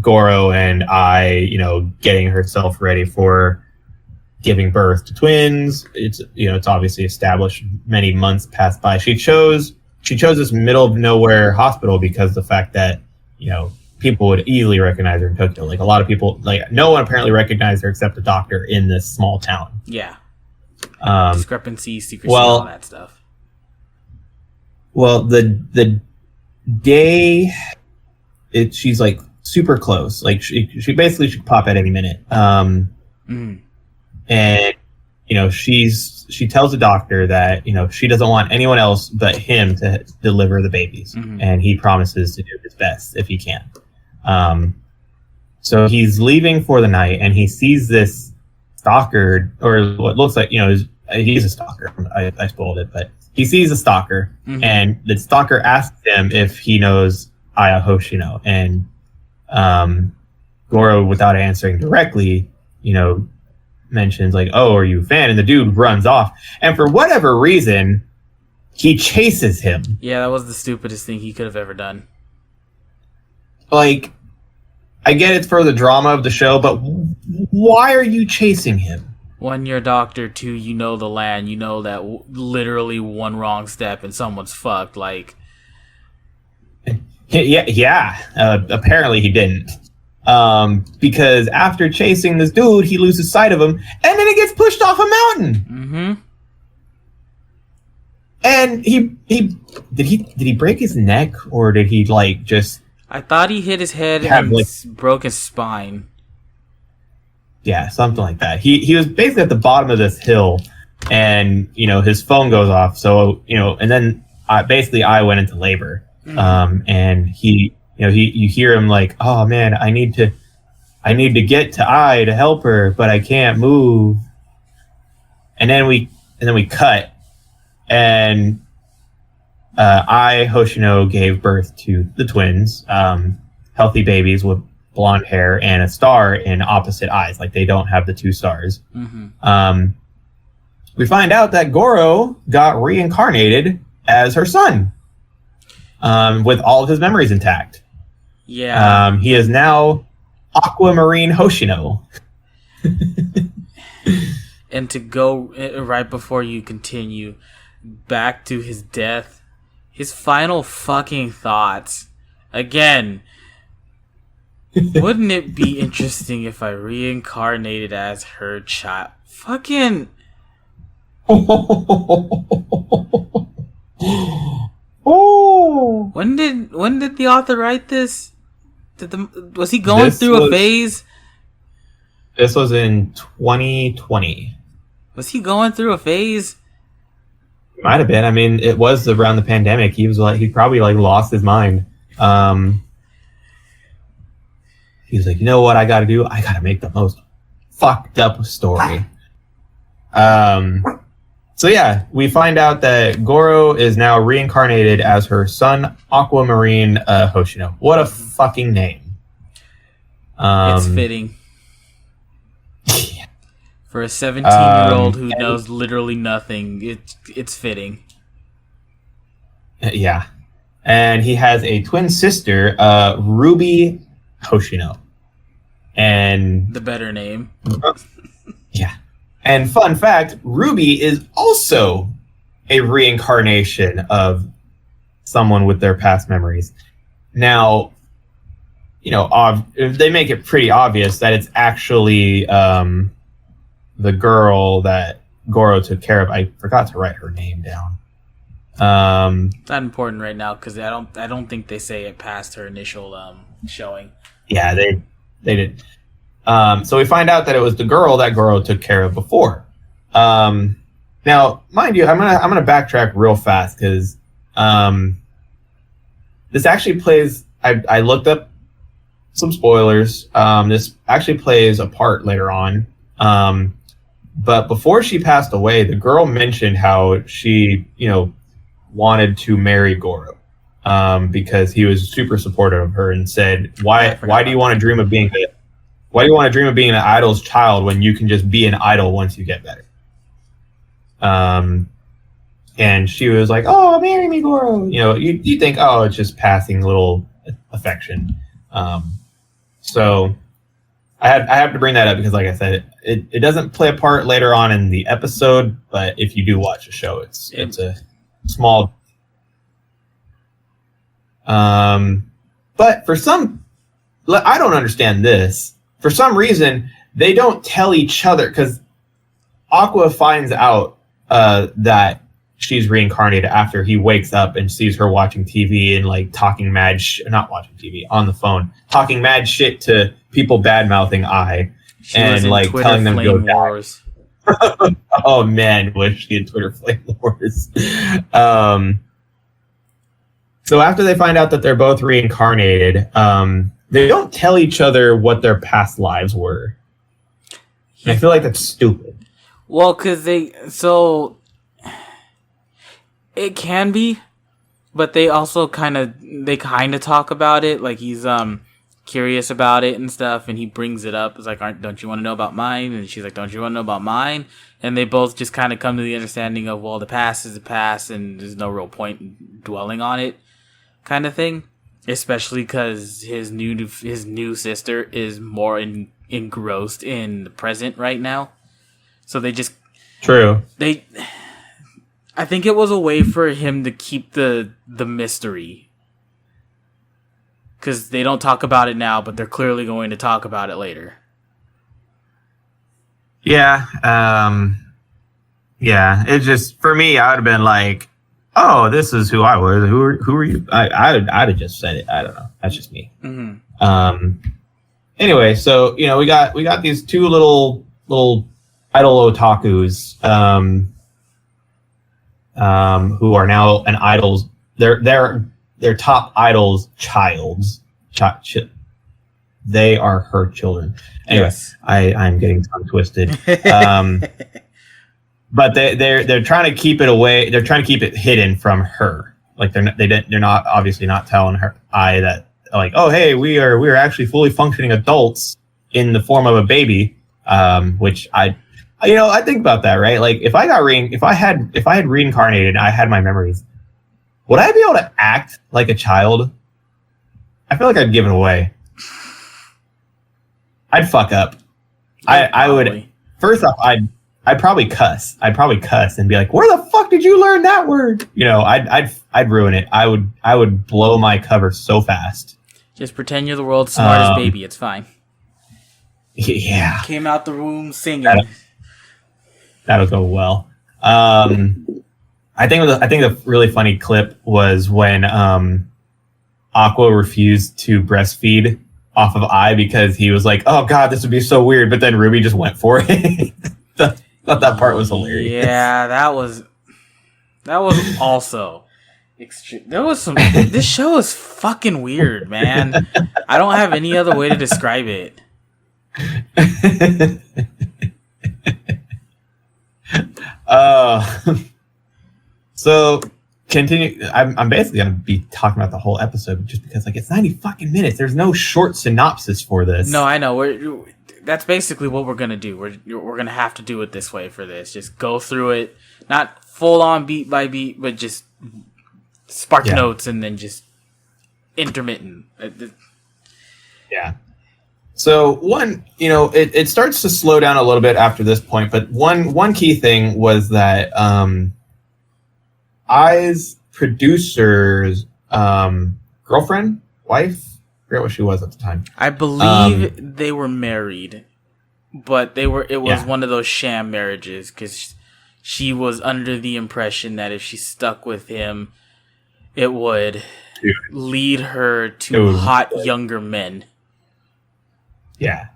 Goro and I getting herself ready for giving birth to twins. It's obviously established many months passed by. She chose this middle of nowhere hospital because the fact that people would easily recognize her in Tokyo. Like a lot of people, like no one apparently recognized her except the doctor in this small town. Yeah. Discrepancy, secrecy, well, all that stuff. Well, the day she's like super close. Like she basically should pop at any minute. And she tells the doctor that she doesn't want anyone else but him to deliver the babies, and he promises to do his best if he can. So he's leaving for the night, and he sees this stalker, or what looks like he's a stalker. I spoiled it, but he sees a stalker, and the stalker asks him if he knows Aya Hoshino, and Goro, without answering directly, mentions like, "Oh, are you a fan?" And the dude runs off, and for whatever reason, he chases him. Yeah, that was the stupidest thing he could have ever done. Like, I get it's for the drama of the show, but why are you chasing him? One, you're a doctor. Two, you know the land. You know that literally one wrong step and someone's fucked. Like, yeah. Apparently he didn't. Because after chasing this dude, he loses sight of him, and then he gets pushed off a mountain. And did he break his neck, or did he like just? I thought he hit his head and broke his spine. Yeah, something like that. He was basically at the bottom of this hill, and his phone goes off. So and then I went into labor. And he you hear him like, oh man, I need to get to I to help her, but I can't move. And then we cut, and I Hoshino gave birth to the twins, healthy babies with blonde hair and a star in opposite eyes, like they don't have the two stars. We find out that Goro got reincarnated as her son, with all of his memories intact. Yeah. He is now Aquamarine Hoshino. And to go right before you continue back to his death, his final fucking thoughts. Again, wouldn't it be interesting if I reincarnated as her child? Fucking. Oh. When did the author write this? Was he going through a phase? This was in 2020. Was he going through a phase? Might have been. I mean, it was around the pandemic. He was like, he probably like lost his mind. He was like, you know what I got to do? I got to make the most fucked up story. So yeah, we find out that Goro is now reincarnated as her son, Aquamarine Hoshino. What a fucking name. It's fitting. For a 17-year-old who knows literally nothing, it's fitting. Yeah. And he has a twin sister, Ruby Hoshino. And the better name. Yeah. And fun fact, Ruby is also a reincarnation of someone with their past memories. Now, they make it pretty obvious that it's actually the girl that Goro took care of. I forgot to write her name down. It's not important right now because I don't think they say it past her initial showing. Yeah, they did. So we find out that it was the girl that Goro took care of before. Now, mind you, I'm gonna backtrack real fast because this actually plays. I looked up some spoilers. This actually plays a part later on. But before she passed away, the girl mentioned how she, wanted to marry Goro because he was super supportive of her and said, "Why do you want to dream of being an idol's child when you can just be an idol once you get better?" And she was like, "Oh, marry me, Goro." You think, oh, it's just passing little affection. So I have to bring that up because, like I said, it doesn't play a part later on in the episode, but if you do watch the show, it's a small. But for some, I don't understand this. For some reason, they don't tell each other because Aqua finds out that she's reincarnated after he wakes up and sees her watching TV and like talking mad not watching TV on the phone, talking mad shit to people bad mouthing I and like Twitter telling them to go wars. Oh man, wish she had Twitter flame wars. So after they find out that they're both reincarnated, they don't tell each other what their past lives were. I feel like that's stupid. Well, because it can be, but they also kind of talk about it. Like he's curious about it and stuff, and he brings it up. It's like, don't you want to know about mine? And she's like, don't you want to know about mine? And they both just kind of come to the understanding of, well, the past is the past, and there's no real point in dwelling on it, kind of thing. Especially because his new sister is more engrossed in the present right now. So they just true. I think it was a way for him to keep the mystery. Because they don't talk about it now, but they're clearly going to talk about it later. Yeah. Yeah. It just, for me, I would have been like, oh, this is who I was. Who are you? I'd have just said it. I don't know. That's just me. Mm-hmm. Anyway, so, we got these two little idol otakus, who are now an idol's, they're top idol's childs. They are her children. Anyway, yes. I'm getting tongue twisted. But they're trying to keep it away. They're trying to keep it hidden from her. Like they're not obviously not telling her that, like, oh hey, we are actually fully functioning adults in the form of a baby. Which I think about that, right? Like if I had reincarnated and I had my memories, would I be able to act like a child? I feel like I'd give it away. I'd fuck up. I would. First off, I'd probably cuss. I'd cuss and be like, "Where the fuck did you learn that word?" I'd ruin it. I would blow my cover so fast. Just pretend you're the world's smartest baby. It's fine. Yeah. Came out the womb singing. That'll go well. I think the really funny clip was when Aqua refused to breastfeed off of I because he was like, "Oh God, this would be so weird," but then Ruby just went for it. Thought that part was hilarious. Yeah, that was also extreme. There was some. This show is fucking weird, man. I don't have any other way to describe it. So continue. I'm basically gonna be talking about the whole episode just because like it's 90 fucking minutes. There's no short synopsis for this. No, I know. That's basically what we're gonna do. We're gonna have to do it this way for this. Just go through it, not full on beat by beat, but just spark notes and then just intermittent. Yeah. So one, it starts to slow down a little bit after this point, but one key thing was that I's producer's girlfriend, wife, I forget what she was at the time. I believe they were married, but it was one of those sham marriages because she was under the impression that if she stuck with him, it would lead her to hot younger men. Yeah.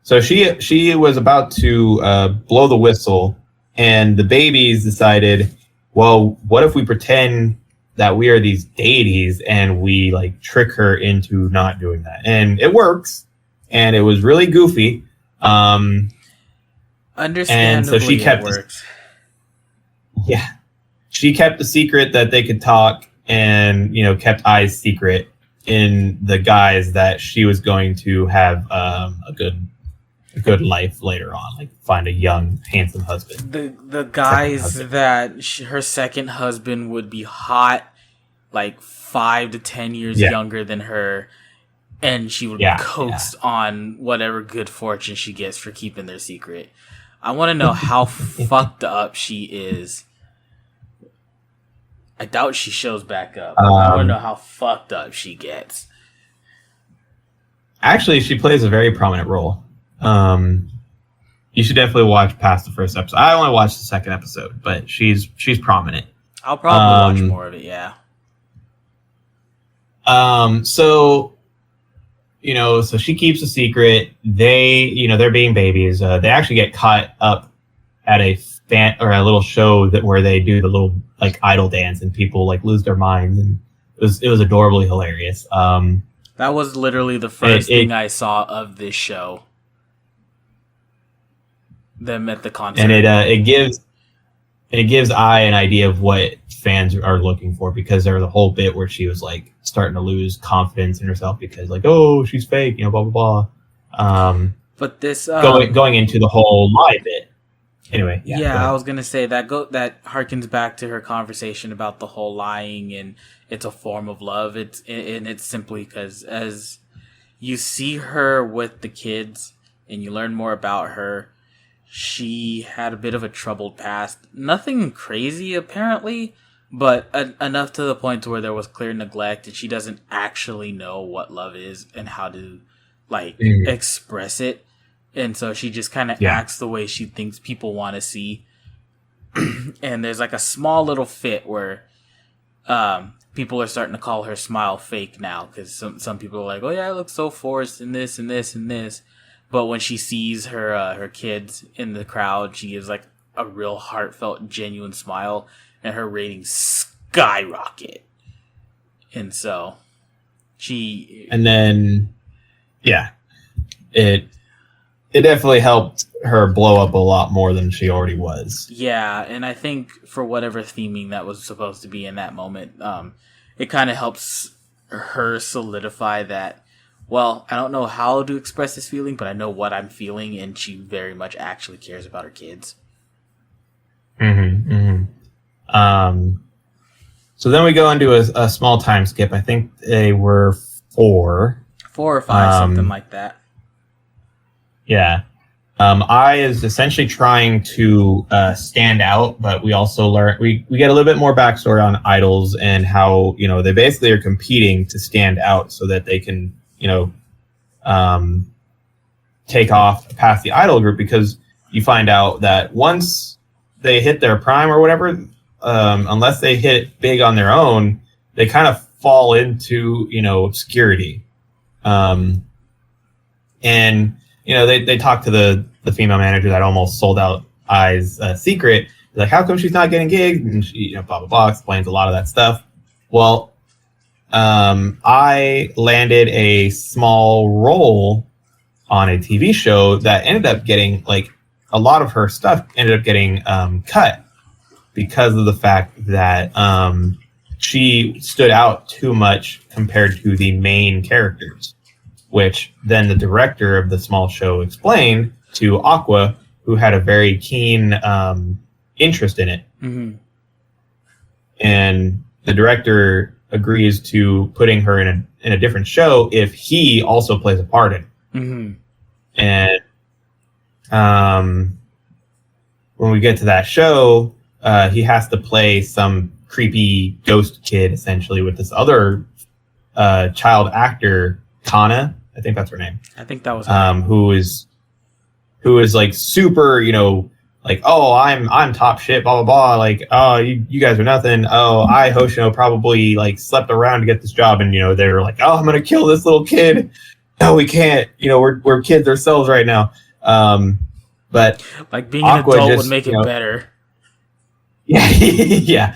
So she was about to blow the whistle, and the babies decided, well, what if we pretend that we are these deities and we like trick her into not doing that? And it works, and it was really goofy. Understandably, and so she kept she kept the secret that they could talk, and kept I's secret in the guise that she was going to have a good life later on, like find a young, handsome husband. The guise that her second husband would be hot, like 5 to 10 years younger than her, and she would coast on whatever good fortune she gets for keeping their secret. I want to know how fucked up she is. I doubt she shows back up. I want to know how fucked up she gets. Actually, she plays a very prominent role. You should definitely watch past the first episode. I only watched the second episode, but she's prominent. I'll probably watch more of it, yeah. So she keeps a secret. They're being babies. They actually get caught up at a little show where they do the little like idol dance, and people like lose their minds, and it was adorably hilarious. That was literally the first thing I saw of this show. Them at the concert, and it gives I an idea of what fans are looking for, because there was a whole bit where she was like starting to lose confidence in herself because like, oh, she's fake, blah blah blah. But this going into the whole lie bit. Anyway, I was gonna say that harkens back to her conversation about the whole lying, and it's a form of love. It's simply because as you see her with the kids and you learn more about her, she had a bit of a troubled past. Nothing crazy apparently, but enough to the point where there was clear neglect, and she doesn't actually know what love is and how to express it. And so she just kind of acts the way she thinks people want to see. And there's like a small little fit where people are starting to call her smile fake now, because some people are like, oh yeah, it looks so forced in this and this and this. But when she sees her kids in the crowd, she gives like a real heartfelt, genuine smile, and her ratings skyrocket. And so it definitely helped her blow up a lot more than she already was. Yeah, and I think for whatever theming that was supposed to be in that moment, it kind of helps her solidify that, well, I don't know how to express this feeling, but I know what I'm feeling, and she very much actually cares about her kids. So then we go into a small time skip. I think they were 4 or 5, something like that. Yeah. I is essentially trying to stand out, but we also we get a little bit more backstory on idols and how, they basically are competing to stand out so that they can, take off past the idol group, because you find out that once they hit their prime or whatever, unless they hit big on their own, they kind of fall into, obscurity. And they talk to the female manager that almost sold out I's secret. They're like, how come she's not getting gigs? And she, blah, blah, blah, explains a lot of that stuff. Well, I landed a small role on a TV show that ended up getting like a lot of her stuff ended up getting cut because of the fact that she stood out too much compared to the main characters, which then the director of the small show explained to Aqua, who had a very keen interest in it. Mm-hmm. And the director agrees to putting her in a different show if he also plays a part in it. Mm-hmm. And when we get to that show, he has to play some creepy ghost kid, essentially, with this other child actor, Kana. I think that's her name. I think that was her name. Who is like super, like, oh, I'm top shit, blah blah blah. Like, oh, you guys are nothing. Oh, I Hoshino probably like slept around to get this job, and they were like, oh, I'm gonna kill this little kid. No, we can't. We're kids ourselves right now. But like being an adult would make it better. Yeah, yeah.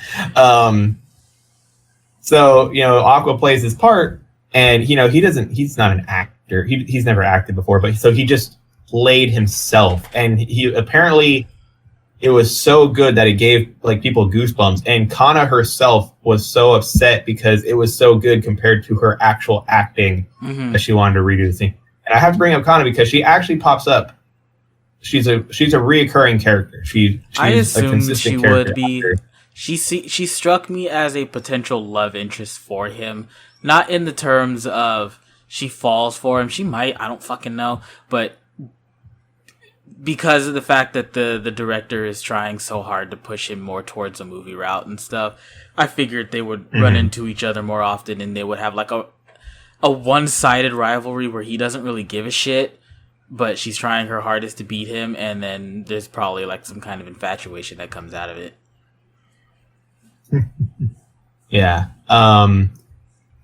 So Aqua plays his part, and he's not an actor. He's never acted before, but so he just played himself, and he apparently it was so good that it gave like people goosebumps. And Kana herself was so upset because it was so good compared to her actual acting that she wanted to redo the scene. And I have to bring up Kana because she actually pops up. She's a reoccurring character. She's I assumed a consistent she character would be. actor. She struck me as a potential love interest for him, not in the terms of she falls for him. She might, I don't fucking know, but because of the fact that the director is trying so hard to push him more towards a movie route and stuff, I figured they would run into each other more often, and they would have like a one-sided rivalry where he doesn't really give a shit, but she's trying her hardest to beat him, and then there's probably like some kind of infatuation that comes out of it. Yeah.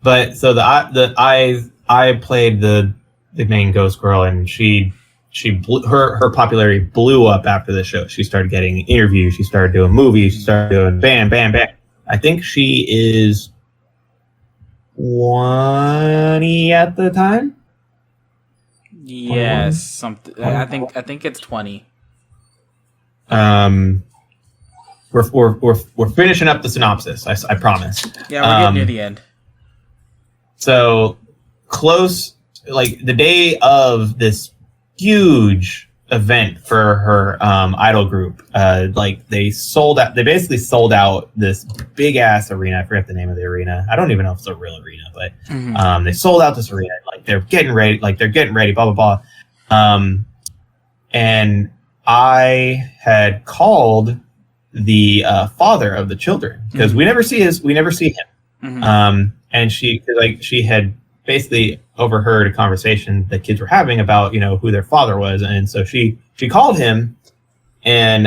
But so I played the main ghost girl, and she her popularity blew up after the show. She started getting interviews. She started doing movies. She started doing bam, bam, bam. I think she is 20 at the time. Yes, something. I think it's 20. We're finishing up the synopsis. I promise. Yeah, we're getting near the end. So close, like the day of this huge event for her idol group. Like they basically sold out this big ass arena. I forget the name of the arena. I don't even know if it's a real arena, but they sold out this arena. Like they're getting ready. Blah blah blah. And I had called the father of the children because we never see him. And she had basically overheard a conversation that kids were having about who their father was, and so she called him and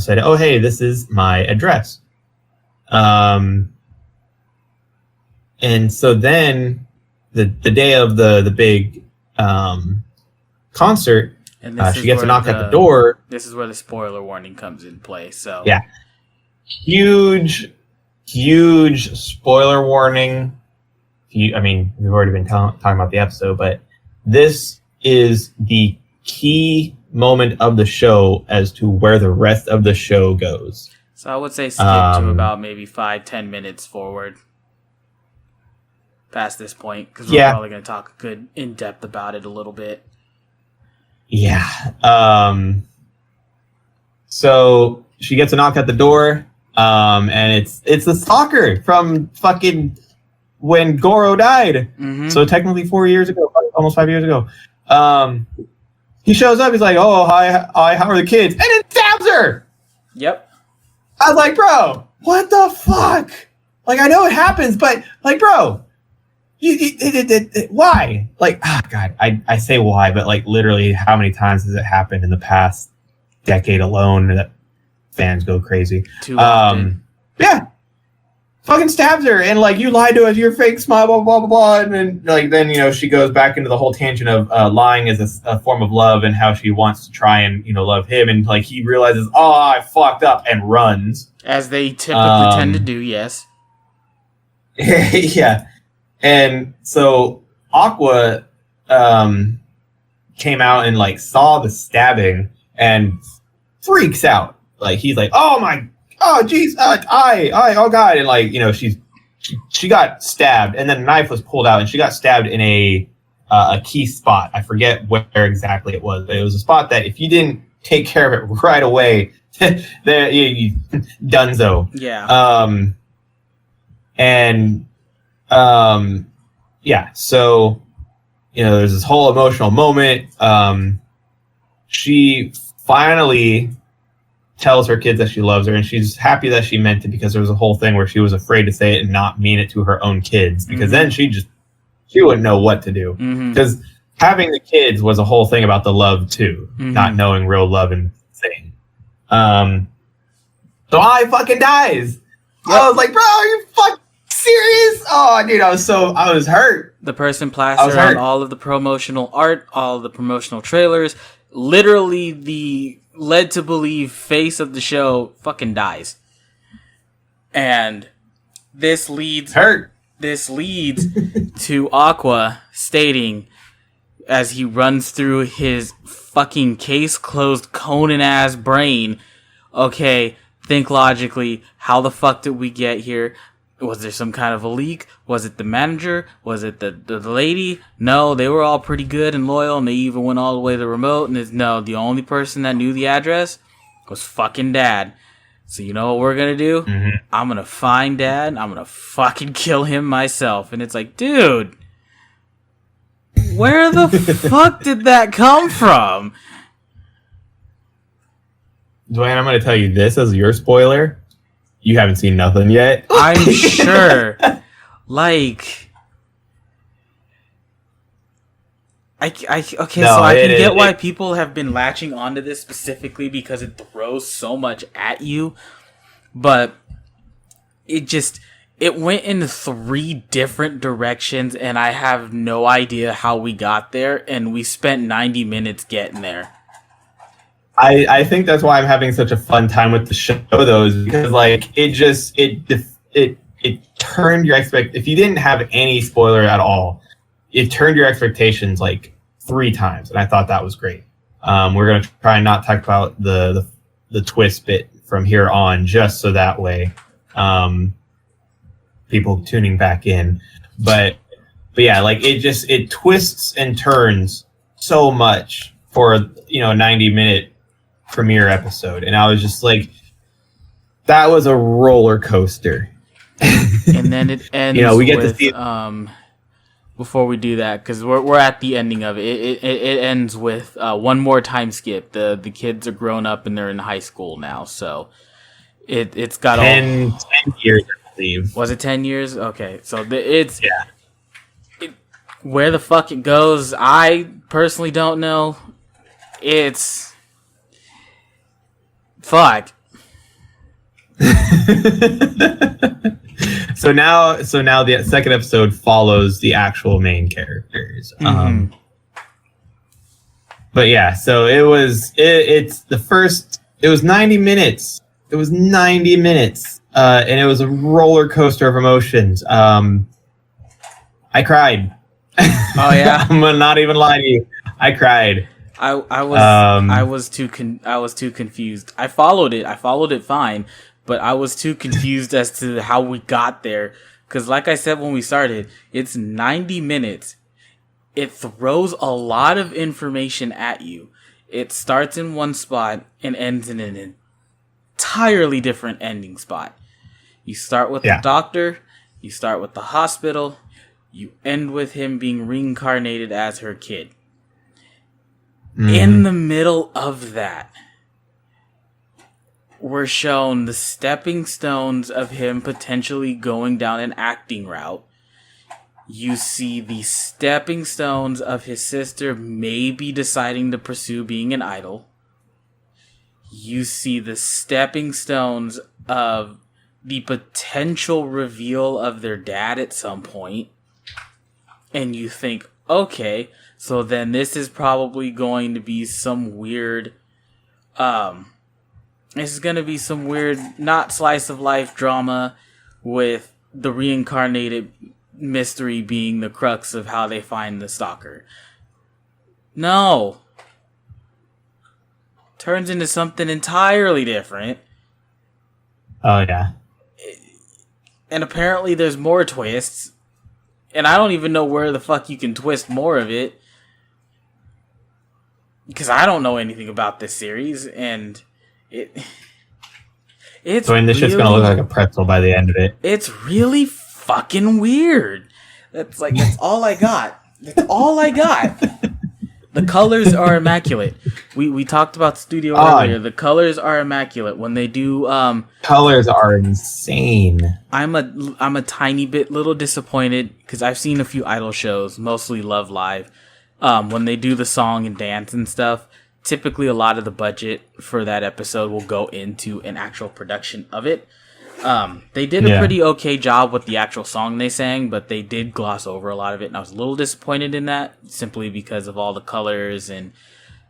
said, oh hey, this is my address. And so then the day of the big concert, and she gets a knock at the door. This is where the spoiler warning comes in play. So yeah, huge spoiler warning. We've already been talking about the episode, but this is the key moment of the show as to where the rest of the show goes. So I would say skip to about maybe 5-10 minutes forward past this point, because we're probably going to talk good in depth about it a little bit. Yeah. So she gets a knock at the door. And it's the stalker from fucking when Goro died. So technically 4 years ago, almost 5 years ago. He shows up. He's like, "Oh, hi, how are the kids?" And it stabs her. Yep. I was like, "Bro, what the fuck?" Like, I know it happens, but like, bro, why? Like, God, I say why, but like, literally, how many times has it happened in the past decade alone that fans go crazy? Too often. Yeah. fucking stabs her, and like, you lied to us, you're fake smile, blah blah blah blah. And then she goes back into the whole tangent of lying as a form of love, and how she wants to try and love him, and like he realizes, oh, I fucked up, and runs, as they typically tend to do. Yes. Yeah, and so Aqua came out and like saw the stabbing and freaks out. Like, he's like, oh my. Oh geez, oh god, and like she got stabbed, and then a knife was pulled out, and she got stabbed in a key spot. I forget where exactly it was, but it was a spot that if you didn't take care of it right away, you dunzo. Yeah. Yeah. So there's this whole emotional moment. She finally tells her kids that she loves her, and she's happy that she meant it, because there was a whole thing where she was afraid to say it and not mean it to her own kids, because then she wouldn't know what to do, because having the kids was a whole thing about the love too, not knowing real love and saying. So I fucking dies. Yep. I was like, bro, are you fucking serious? Oh, dude, I was hurt. The person plastered on all of the promotional art, all of the promotional trailers, literally the led to believe face of the show fucking dies. And this leads to Aqua stating, as he runs through his fucking case closed Conan ass brain, okay, think logically, how the fuck did we get here? Was there some kind of a leak? Was it the manager? Was it the lady? No, they were all pretty good and loyal, and they even went all the way to the remote. And the only person that knew the address was fucking Dad. So you know what we're gonna do? I'm gonna find Dad, and I'm gonna fucking kill him myself. And it's like, dude, where the fuck did that come from? Dwayne, I'm gonna tell you this as your spoiler. You haven't seen nothing yet. I'm sure. Like, I can get why people have been latching onto this specifically, because it throws so much at you, but it went in 3 different directions, and I have no idea how we got there, and we spent 90 minutes getting there. I think that's why I'm having such a fun time with the show, though, is because like it turned your if you didn't have any spoiler at all, it turned your expectations like 3 times, and I thought that was great. We're gonna try and not talk about the twist bit from here on, just so that way people tuning back in, but yeah, like it twists and turns so much for a 90-minute premiere episode, and I was just like, that was a roller coaster. And then it ends we get to see it. Before we do that, because we're at the ending of it, it ends with one more time skip. The kids are grown up and they're in high school now, so it's got 10 years, I believe. Was it 10 years? Okay, so where the fuck it goes, I personally don't know. It's fuck. So now the second episode follows the actual main characters. But yeah, so it was 90 minutes. It was 90 minutes. And it was a roller coaster of emotions. I cried. Oh yeah. I'm not even lying to you. I cried. I was too confused. I followed it fine, but I was too confused as to how we got there. Because like I said when we started, it's 90 minutes. It throws a lot of information at you. It starts in one spot and ends in an entirely different ending spot. You start with the doctor, you start with the hospital, you end with him being reincarnated as her kid. In the middle of that, we're shown the stepping stones of him potentially going down an acting route. You see the stepping stones of his sister maybe deciding to pursue being an idol. You see the stepping stones of the potential reveal of their dad at some point, and you think, okay, so then this is probably going to be some weird, this is going to be some weird, not slice of life drama with the reincarnated mystery being the crux of how they find the stalker. No. Turns into something entirely different. Oh, yeah. And apparently there's more twists. And I don't even know where the fuck you can twist more of it. Because I don't know anything about this series. And it's so this shit's going to look like a pretzel by the end of it. It's really fucking weird. That's all I got. That's all I got. The colors are immaculate. We talked about studio earlier. The colors are immaculate when they do. Colors are insane. I'm a tiny bit little disappointed because I've seen a few idol shows, mostly Love Live. When they do the song and dance and stuff, typically a lot of the budget for that episode will go into an actual production of it. They did a pretty okay job with the actual song they sang, but they did gloss over a lot of it, and I was a little disappointed in that, simply because of all the colors and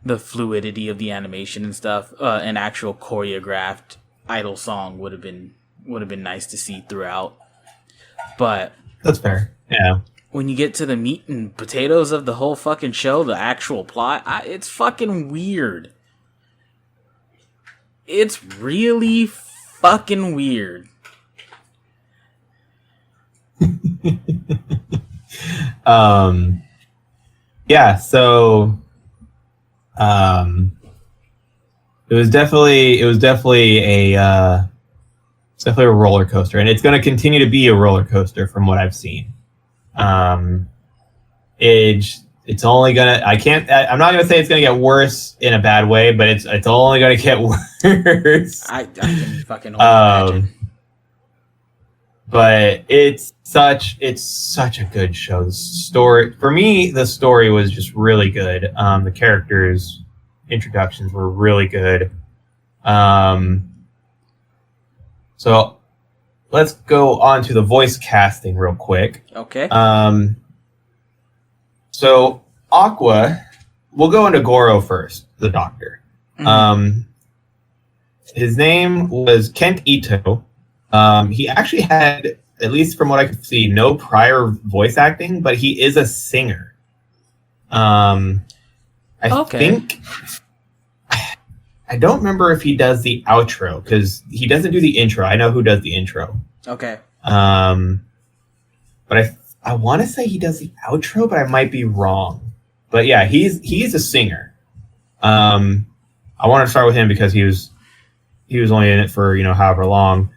the fluidity of the animation and stuff. An actual choreographed idol song would have been nice to see throughout. But that's fair. Yeah. When you get to the meat and potatoes of the whole fucking show, the actual plot, it's fucking weird. It's really fucking weird. Yeah, so it was definitely a roller coaster, and it's going to continue to be a roller coaster from what I've seen. It's only gonna. I'm not gonna say it's gonna get worse in a bad way, but it's only gonna get worse. I can fucking imagine. But it's such a good show. The story for me, the story was just really good. The characters' introductions were really good. So let's go on to the voice casting real quick. Okay. So Aqua, we'll go into Goro first, the doctor. Mm-hmm. His name was Kent Ito. He actually had, at least from what I could see, no prior voice acting, but he is a singer. I think, I don't remember if he does the outro, because he doesn't do the intro. I know who does the intro. Okay. But I want to say he does the outro, but I might be wrong. But yeah, he's a singer. I want to start with him because he was only in it for, however long.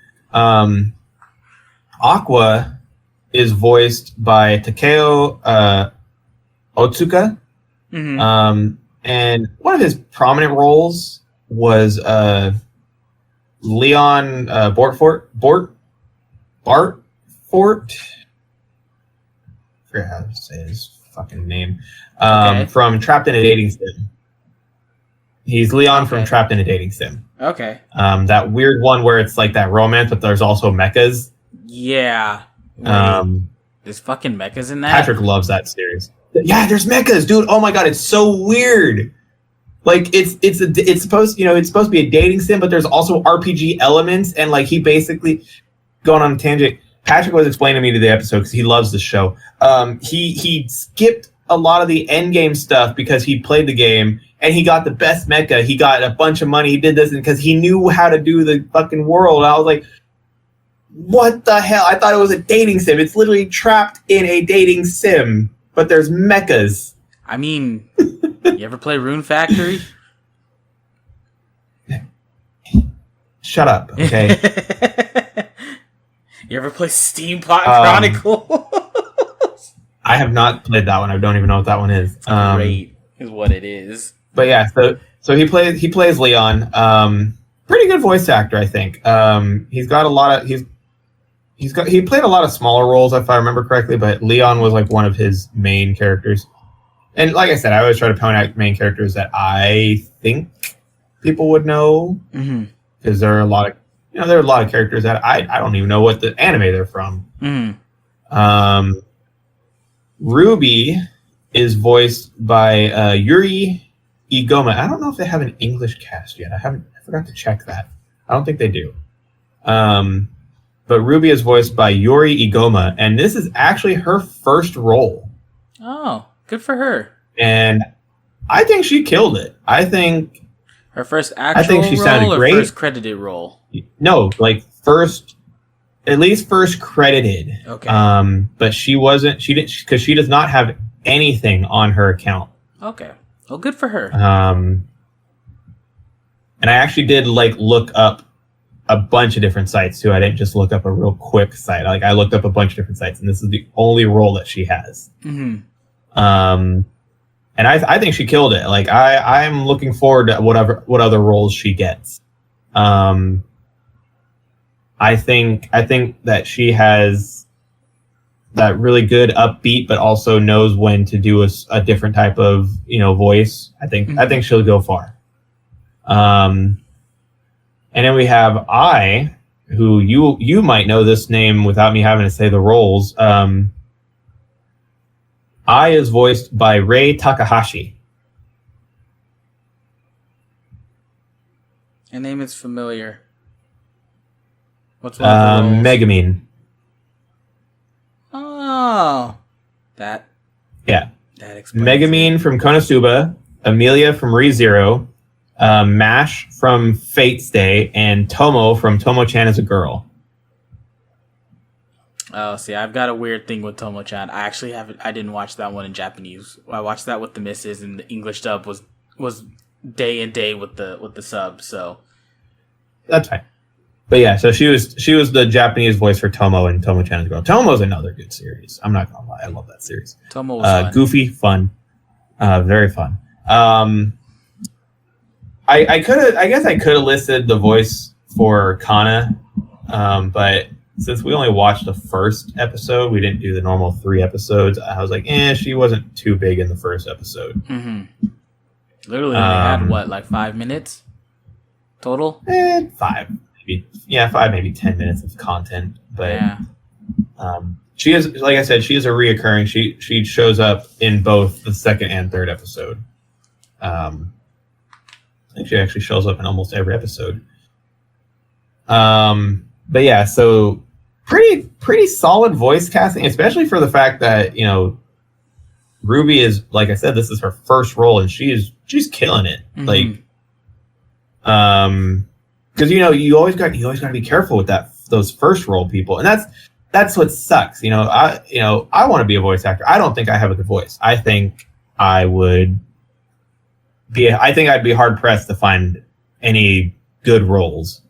Aqua is voiced by Takeo Otsuka. Mm-hmm. And one of his prominent roles was Leon Bartfort. I forget how to say his fucking name. From Trapped in a Dating Sim. He's Leon from Trapped in a Dating Sim. Okay. That weird one where it's like that romance, but there's also mechas. Yeah. There's fucking mechas in that? Patrick loves that series. Yeah, there's mechas, dude. Oh my god, it's so weird. Like it's supposed to be a dating sim, but there's also RPG elements, and like he basically going on a tangent. Patrick was explaining to me the episode because he loves the show. He skipped a lot of the end game stuff because he played the game and he got the best mecha. He got a bunch of money. He did this because he knew how to do the fucking world. And I was like, what the hell? I thought it was a dating sim. It's literally Trapped in a Dating Sim, but there's mechas. I mean, you ever play Rune Factory? Shut up, okay? You ever play Steampunk Chronicles? I have not played that one. I don't even know what that one is. Great is what it is. But yeah, so he plays Leon. Pretty good voice actor, I think. He's got a lot of he played a lot of smaller roles, if I remember correctly, but Leon was like one of his main characters. And like I said, I always try to point out main characters that I think people would know, because there are a lot of there are a lot of characters that I don't even know what the anime they're from. Ruby is voiced by Yuri Igoma. I don't know if they have an English cast yet. I forgot to check that. I don't think they do. But Ruby is voiced by Yuri Igoma, and this is actually her first role. Oh, good for her. And I think she killed it. I think her first actual she role sounded or great. First credited role? No, like at least first credited. Okay. But she didn't, because she does not have anything on her account. Okay. Well, good for her. And I actually did look up a bunch of different sites too. I didn't just look up a real quick site. I looked up a bunch of different sites, and this is the only role that she has. And I think she killed it. I'm looking forward to what other roles she gets. I think that she has that really good upbeat, but also knows when to do a different type of voice. I think she'll go far. And then we have who you might know this name without me having to say the roles. Is voiced by Rei Takahashi. Her name is familiar. What's one of the roles? Megumin. Oh, that. Yeah. That explains Megumin from Konosuba, Amelia from ReZero, Mash from Fate's Day, and Tomo from Tomo-chan as a Girl. Oh, see, I've got a weird thing with Tomo-chan. I didn't watch that one in Japanese. I watched that with the missus, and the English dub was day and day with the sub. So that's fine. But yeah, so she was the Japanese voice for Tomo and Tomo-chan as a Girl. Tomo's another good series. I'm not gonna lie, I love that series. Tomo was fun. Goofy, fun, very fun. I guess I could have listed the voice for Kana, but since we only watched the first episode, we didn't do the normal 3 episodes. I was like, she wasn't too big in the first episode. Literally, only had what, 5 minutes total? 5, maybe. Yeah, 5, maybe 10 minutes of content. But yeah. She is, like I said, she is a reoccurring. She shows up in both the second and third episode. I think she actually shows up in almost every episode. But yeah, so pretty solid voice casting, especially for the fact that Ruby is, like I said, this is her first role, and she's killing it. Because you always got to be careful with those first role people, and that's what sucks. I want to be a voice actor. I don't think I have a good voice. I think I'd be hard pressed to find any good roles.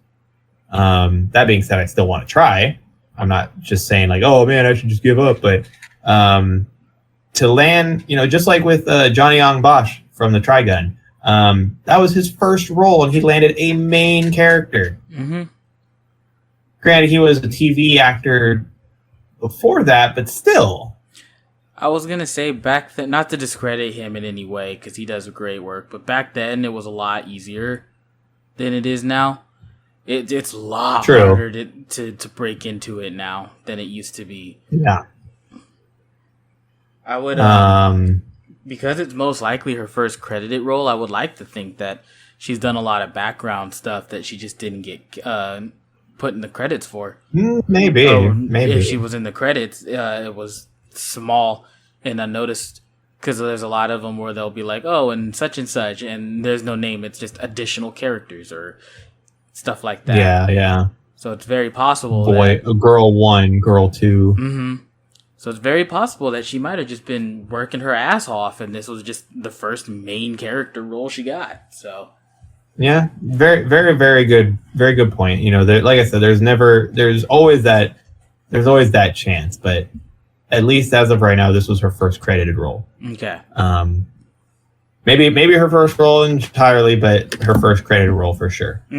That being said, I still want to try. I'm not just saying oh man, I should just give up. But to land, just like with Johnny Young Bosch from the Trigun, that was his first role, and he landed a main character. Granted, he was a TV actor before that, but still. I was gonna say back then, not to discredit him in any way, because he does great work, but back then it was a lot easier than it is now. It's a lot harder to break into it now than it used to be. Yeah. I would, because it's most likely her first credited role, I would like to think that she's done a lot of background stuff that she just didn't get put in the credits for. Maybe. If she was in the credits, it was small and unnoticed, because there's a lot of them where they'll be like, oh, and such, and there's no name. It's just additional characters or stuff like that. Yeah. So it's very possible. Girl 1, girl 2. So it's very possible that she might have just been working her ass off, and this was just the first main character role she got. So yeah, very, very, very good point. Like I said, there's always that chance, but at least as of right now, this was her first credited role. Okay. Maybe her first role entirely, but her first credited role for sure. I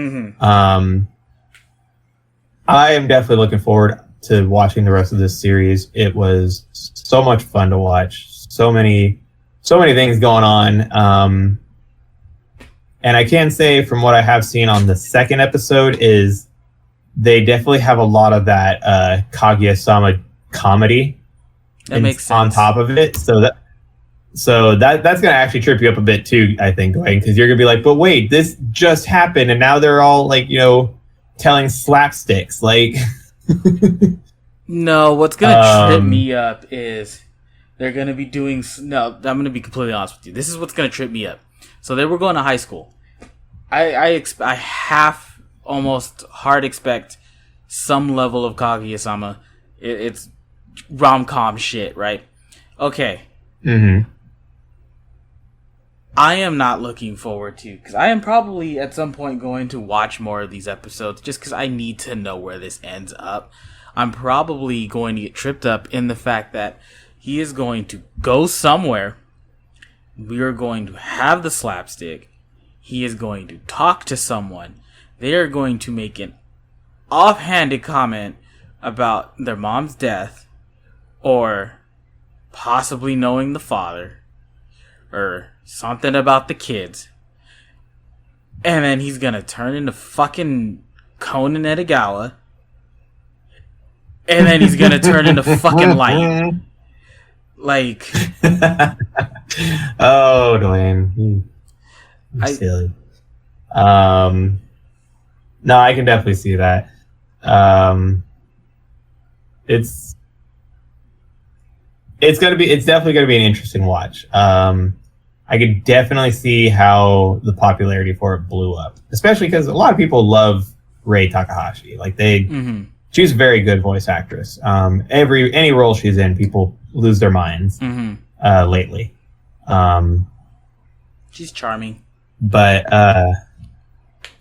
am definitely looking forward to watching the rest of this series. It was so much fun to watch. So many things going on. And I can say from what I have seen on the second episode is they definitely have a lot of that Kaguya-sama comedy that makes sense on top of it. So that's gonna actually trip you up a bit too, I think, Dwayne, because you're gonna be like, but wait, this just happened, and now they're all like, telling slapsticks. Like, no, what's gonna trip me up is they're gonna be doing. No, I'm gonna be completely honest with you. This is what's gonna trip me up. So they were going to high school. I half almost hard expect some level of Kaguya-sama. It's rom-com shit, right? Okay. Mm-hmm. I am not looking forward to, because I am probably at some point going to watch more of these episodes just because I need to know where this ends up. I'm probably going to get tripped up in the fact that he is going to go somewhere. We are going to have the slapstick. He is going to talk to someone. They are going to make an offhanded comment about their mom's death or possibly knowing the father or something about the kids. And then he's going to turn into fucking Conan Edogawa. And then he's going to turn into fucking Light. Like... Oh, Dwayne. You're silly. No, I can definitely see that. It's definitely gonna be an interesting watch. I could definitely see how the popularity for it blew up, especially because a lot of people love Rei Takahashi. Like she's a very good voice actress. Any role she's in, people lose their minds lately. She's charming. But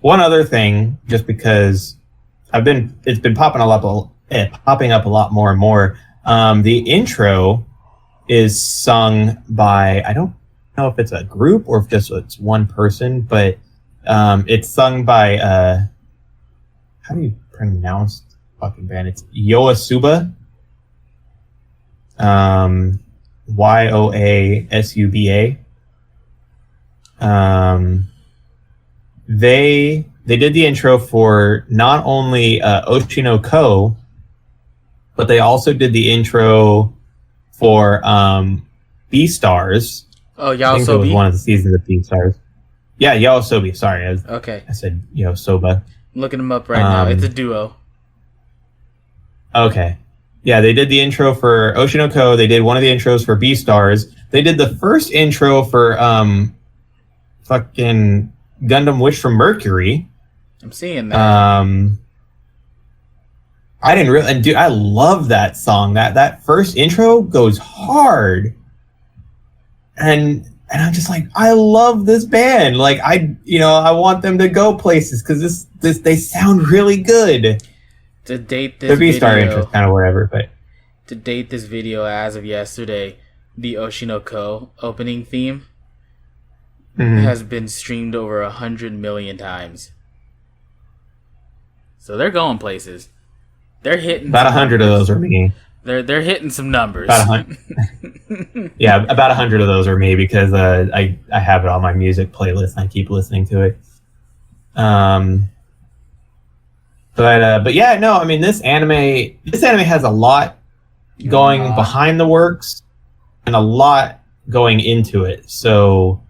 one other thing, just because it's been popping up a lot more and more. The intro is sung by, I don't know if it's a group or if just it's one person, but it's sung by how do you pronounce the fucking band? It's Yoasuba. Yoasuba. They did the intro for not only Oshi no Ko, but they also did the intro for Beastars. Oh, Yaosobi? I think it was one of the seasons of Beastars. Yeah, Yaosobi. Sorry, okay. I said Yosoba. I'm looking them up right now. It's a duo. Okay. Yeah, they did the intro for Oshi no Ko. They did one of the intros for Beastars. They did the first intro for fucking Gundam Wish from Mercury. I'm seeing that. I didn't really, and dude, I love that song. That first intro goes hard, and I'm just like, I love this band. Like I want them to go places because this they sound really good. To date this the Beastar intro is kind of wherever, but to date this video as of yesterday, the Oshi no Ko opening theme has been streamed over 100 million times. So they're going places. They're hitting about 100 of those are me. They're hitting some numbers. About 100. Yeah, about 100 of those are me because I have it on my music playlist and I keep listening to it. But yeah, no, I mean this anime has a lot going behind the works and a lot going into it. So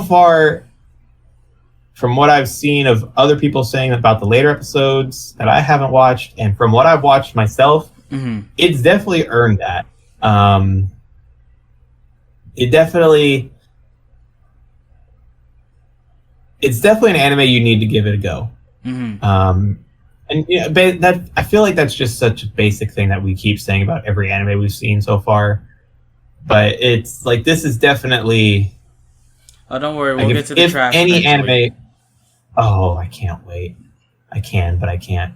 far, from what I've seen of other people saying about the later episodes that I haven't watched, and from what I've watched myself, it's definitely earned that. It's definitely an anime you need to give it a go. And that I feel like that's just such a basic thing that we keep saying about every anime we've seen so far. But it's like this is definitely. Oh, don't worry, we'll get to the trash. Any anime. Oh, I can't wait. I can, but I can't.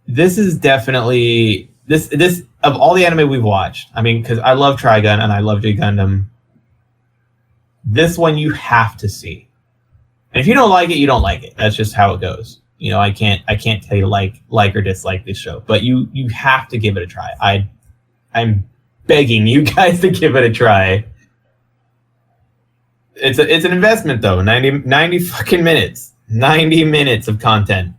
This is definitely this of all the anime we've watched. I mean, because I love Trigun and I love J Gundam. This one you have to see. And if you don't like it, you don't like it. That's just how it goes. I can't tell you like or dislike this show, but you have to give it a try. I'm begging you guys to give it a try. It's an investment though. 90 fucking minutes. 90 minutes of content.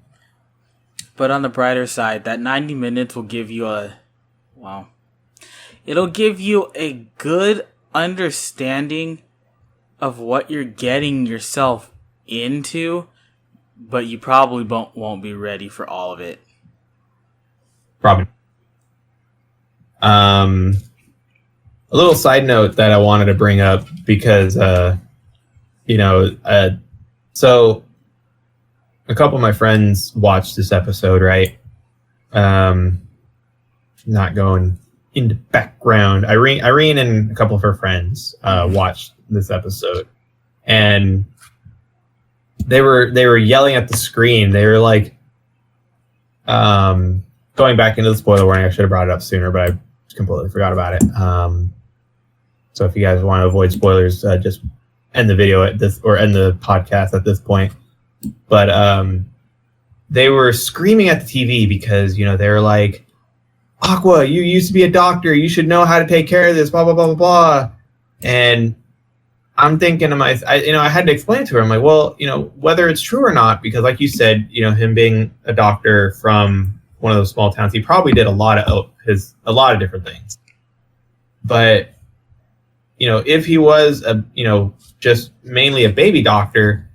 But on the brighter side, that 90 minutes will give you it'll give you a good understanding of what you're getting yourself into, but you probably won't be ready for all of it. Probably. A little side note that I wanted to bring up because, so a couple of my friends watched this episode, right? Not going into background. Irene and a couple of her friends watched this episode, and they were yelling at the screen. They were like, going back into the spoiler warning. I should have brought it up sooner, but I completely forgot about it. So if you guys want to avoid spoilers, just end the video at this, or end the podcast at this point. But they were screaming at the TV because, they were like, Aqua, you used to be a doctor. You should know how to take care of this, blah, blah, blah, blah, blah. And I'm thinking to myself, I had to explain to her. I'm like, well, whether it's true or not, because like you said, him being a doctor from one of those small towns, he probably did a lot of different things. But, if he was just mainly a baby doctor,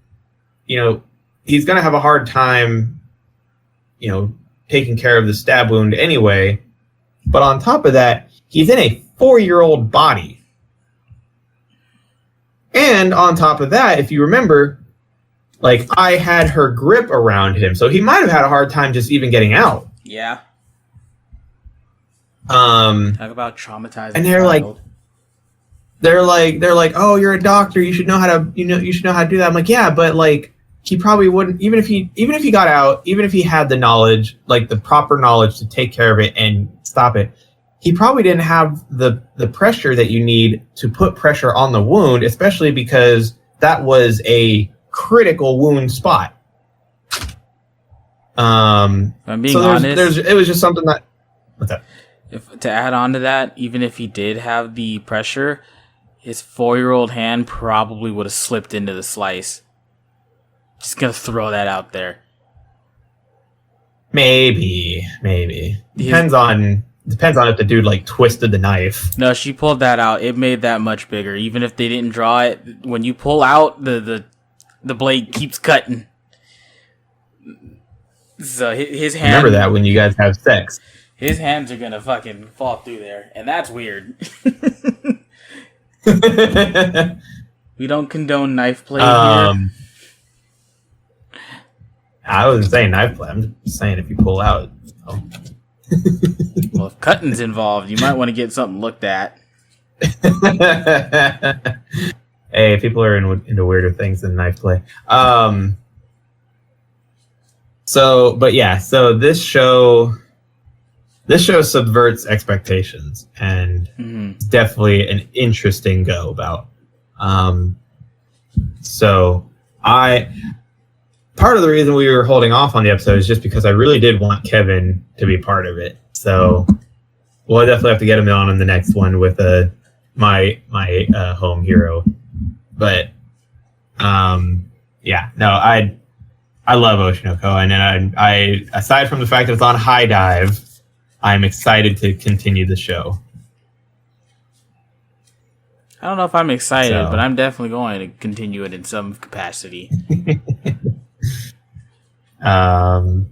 he's going to have a hard time, taking care of the stab wound anyway. But on top of that, he's in a 4-year-old body. And on top of that, if you remember, like, I had her grip around him, so he might have had a hard time just even getting out. Yeah. Talk about traumatizing. And they're like, oh, you're a doctor. You should know how to, you should know how to do that. I'm like, yeah, but like, he probably wouldn't, even if he got out, even if he had the knowledge, like the proper knowledge to take care of it and stop it, he probably didn't have the pressure that you need to put pressure on the wound, especially because that was a critical wound spot. I'm being honest. It was just something that. What's that? To add on to that, even if he did have the pressure, his 4-year-old hand probably would have slipped into the slice. Just gonna throw that out there. Maybe. Depends on if the dude like twisted the knife. No, she pulled that out. It made that much bigger. Even if they didn't draw it, when you pull out, the blade keeps cutting. So his hand. Remember that when you guys have sex. His hands are gonna fucking fall through there, and that's weird. We don't condone knife play here. I wasn't saying knife play. I'm just saying if you pull out. Well, if cutting's involved, you might want to get something looked at. Hey, people are into weirder things than knife play. So this show subverts expectations, and it's definitely an interesting go about. Part of the reason we were holding off on the episode is just because I really did want Kevin to be part of it. So we'll definitely have to get him on in the next one with my home hero. But I love Oshinoko, and then I aside from the fact that it's on High Dive, I'm excited to continue the show. I don't know if I'm excited, but I'm definitely going to continue it in some capacity. It's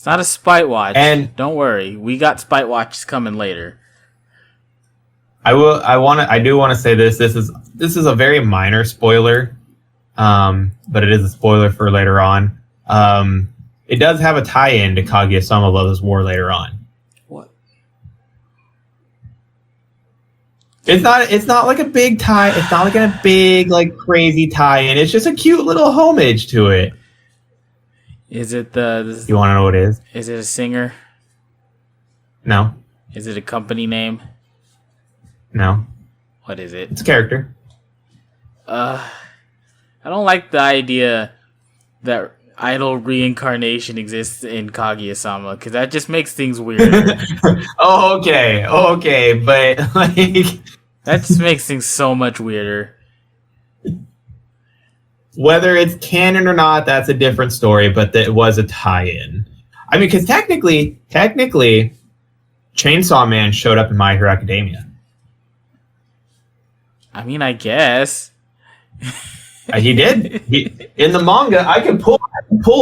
not a spite watch, and don't worry, we got spite watches coming later. I do want to say this. This is a very minor spoiler, but it is a spoiler for later on. It does have a tie-in to Kaguya-sama Love's War later on. What? It's not like a big tie. It's not like a big like crazy tie-in. It's just a cute little homage to it. Is it You want to know what it is? Is it a singer? No. Is it a company name? No. What is it? It's a character. I don't like the idea that idol reincarnation exists in Kaguya-sama, because that just makes things weirder. Okay, but like... That just makes things so much weirder. Whether it's canon or not, that's a different story, but it was a tie-in. I mean, because technically, Chainsaw Man showed up in My Hero Academia. I mean, I guess. He did. In the manga, I can pull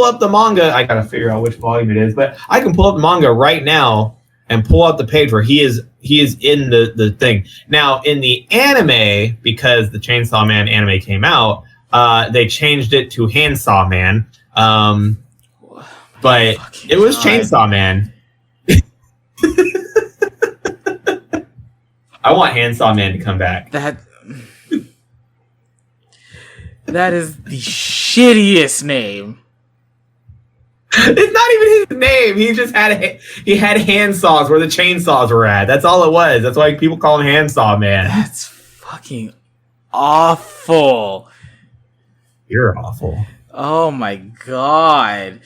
up the manga. I gotta figure out which volume it is, but I can pull up the manga right now and pull out the page where he is in the thing. Now, in the anime, because the Chainsaw Man anime came out, they changed it to Handsaw Man. But it was Chainsaw Man. I want Handsaw Man to come back. That is the shittiest name. It's not even his name. He just had handsaws where the chainsaws were at. That's all it was. That's why people call him Handsaw Man. That's fucking awful. You're awful. Oh my god.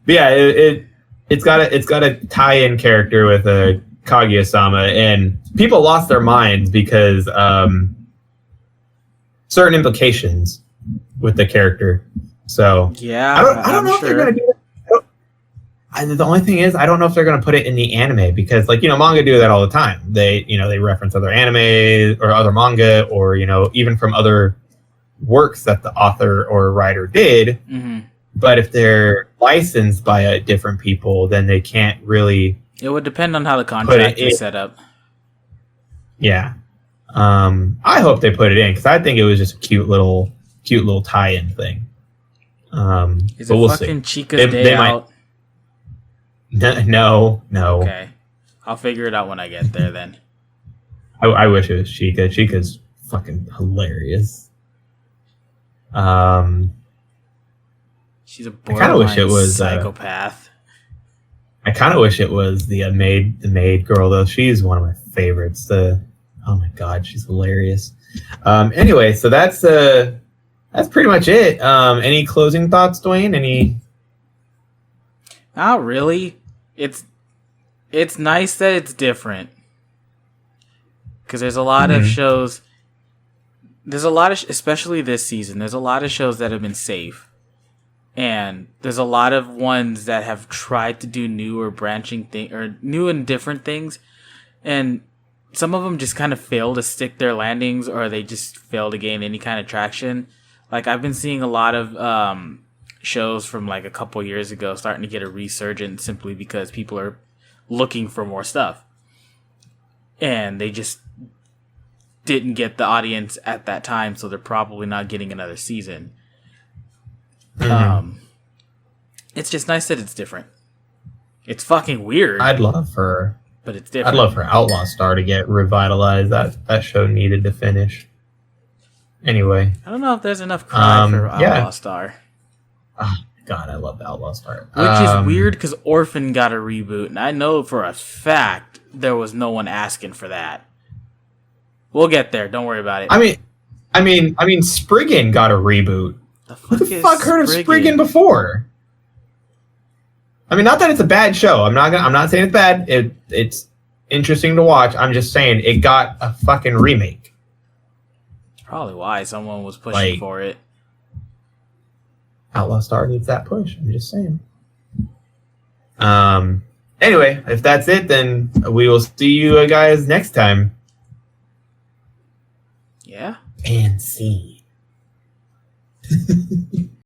But yeah, it's got a tie-in character with a Kaguya-sama, and people lost their minds because certain implications with the character. So yeah, I don't know if they're gonna do that. The only thing is, I don't know if they're gonna put it in the anime because, like, manga do that all the time. They reference other anime or other manga, or even from other works that the author or writer did. Mm-hmm. But if they're licensed by different people, then they can't really. It would depend on how the contract is set up. Yeah. I hope they put it in because I think it was just a cute little tie-in thing. Is it fucking Chica's Day Out? No. Okay. I'll figure it out when I get there then. I wish it was Chica. Chica's fucking hilarious. She's a borderline psychopath. I kind of wish it was the maid girl though. She's one of my favorites. Oh my god, she's hilarious. Anyway, so that's pretty much it. Any closing thoughts, Dwayne? Any? Not really. It's nice that it's different because there's a lot of shows. There's a lot of, especially this season. There's a lot of shows that have been safe. And there's a lot of ones that have tried to do new or branching or new and different things. And some of them just kind of fail to stick their landings, or they just fail to gain any kind of traction. Like, I've been seeing a lot of shows from like a couple years ago starting to get a resurgence simply because people are looking for more stuff. And they just didn't get the audience at that time, so they're probably not getting another season. It's just nice that it's different. It's fucking weird. I'd love for Outlaw Star to get revitalized. That show needed to finish. Anyway, I don't know if there's enough crime for Outlaw Star. Oh god, I love Outlaw Star. Which is weird because Orphan got a reboot, and I know for a fact there was no one asking for that. We'll get there. Don't worry about it. I mean, Spriggan got a reboot. Who the fuck heard of Spriggan before? I mean, not that it's a bad show. I'm not saying it's bad. It's interesting to watch. I'm just saying it got a fucking remake. That's probably why someone was pushing for it. Outlaw Star needs that push. I'm just saying. Anyway, if that's it, then we will see you guys next time. Yeah. And see.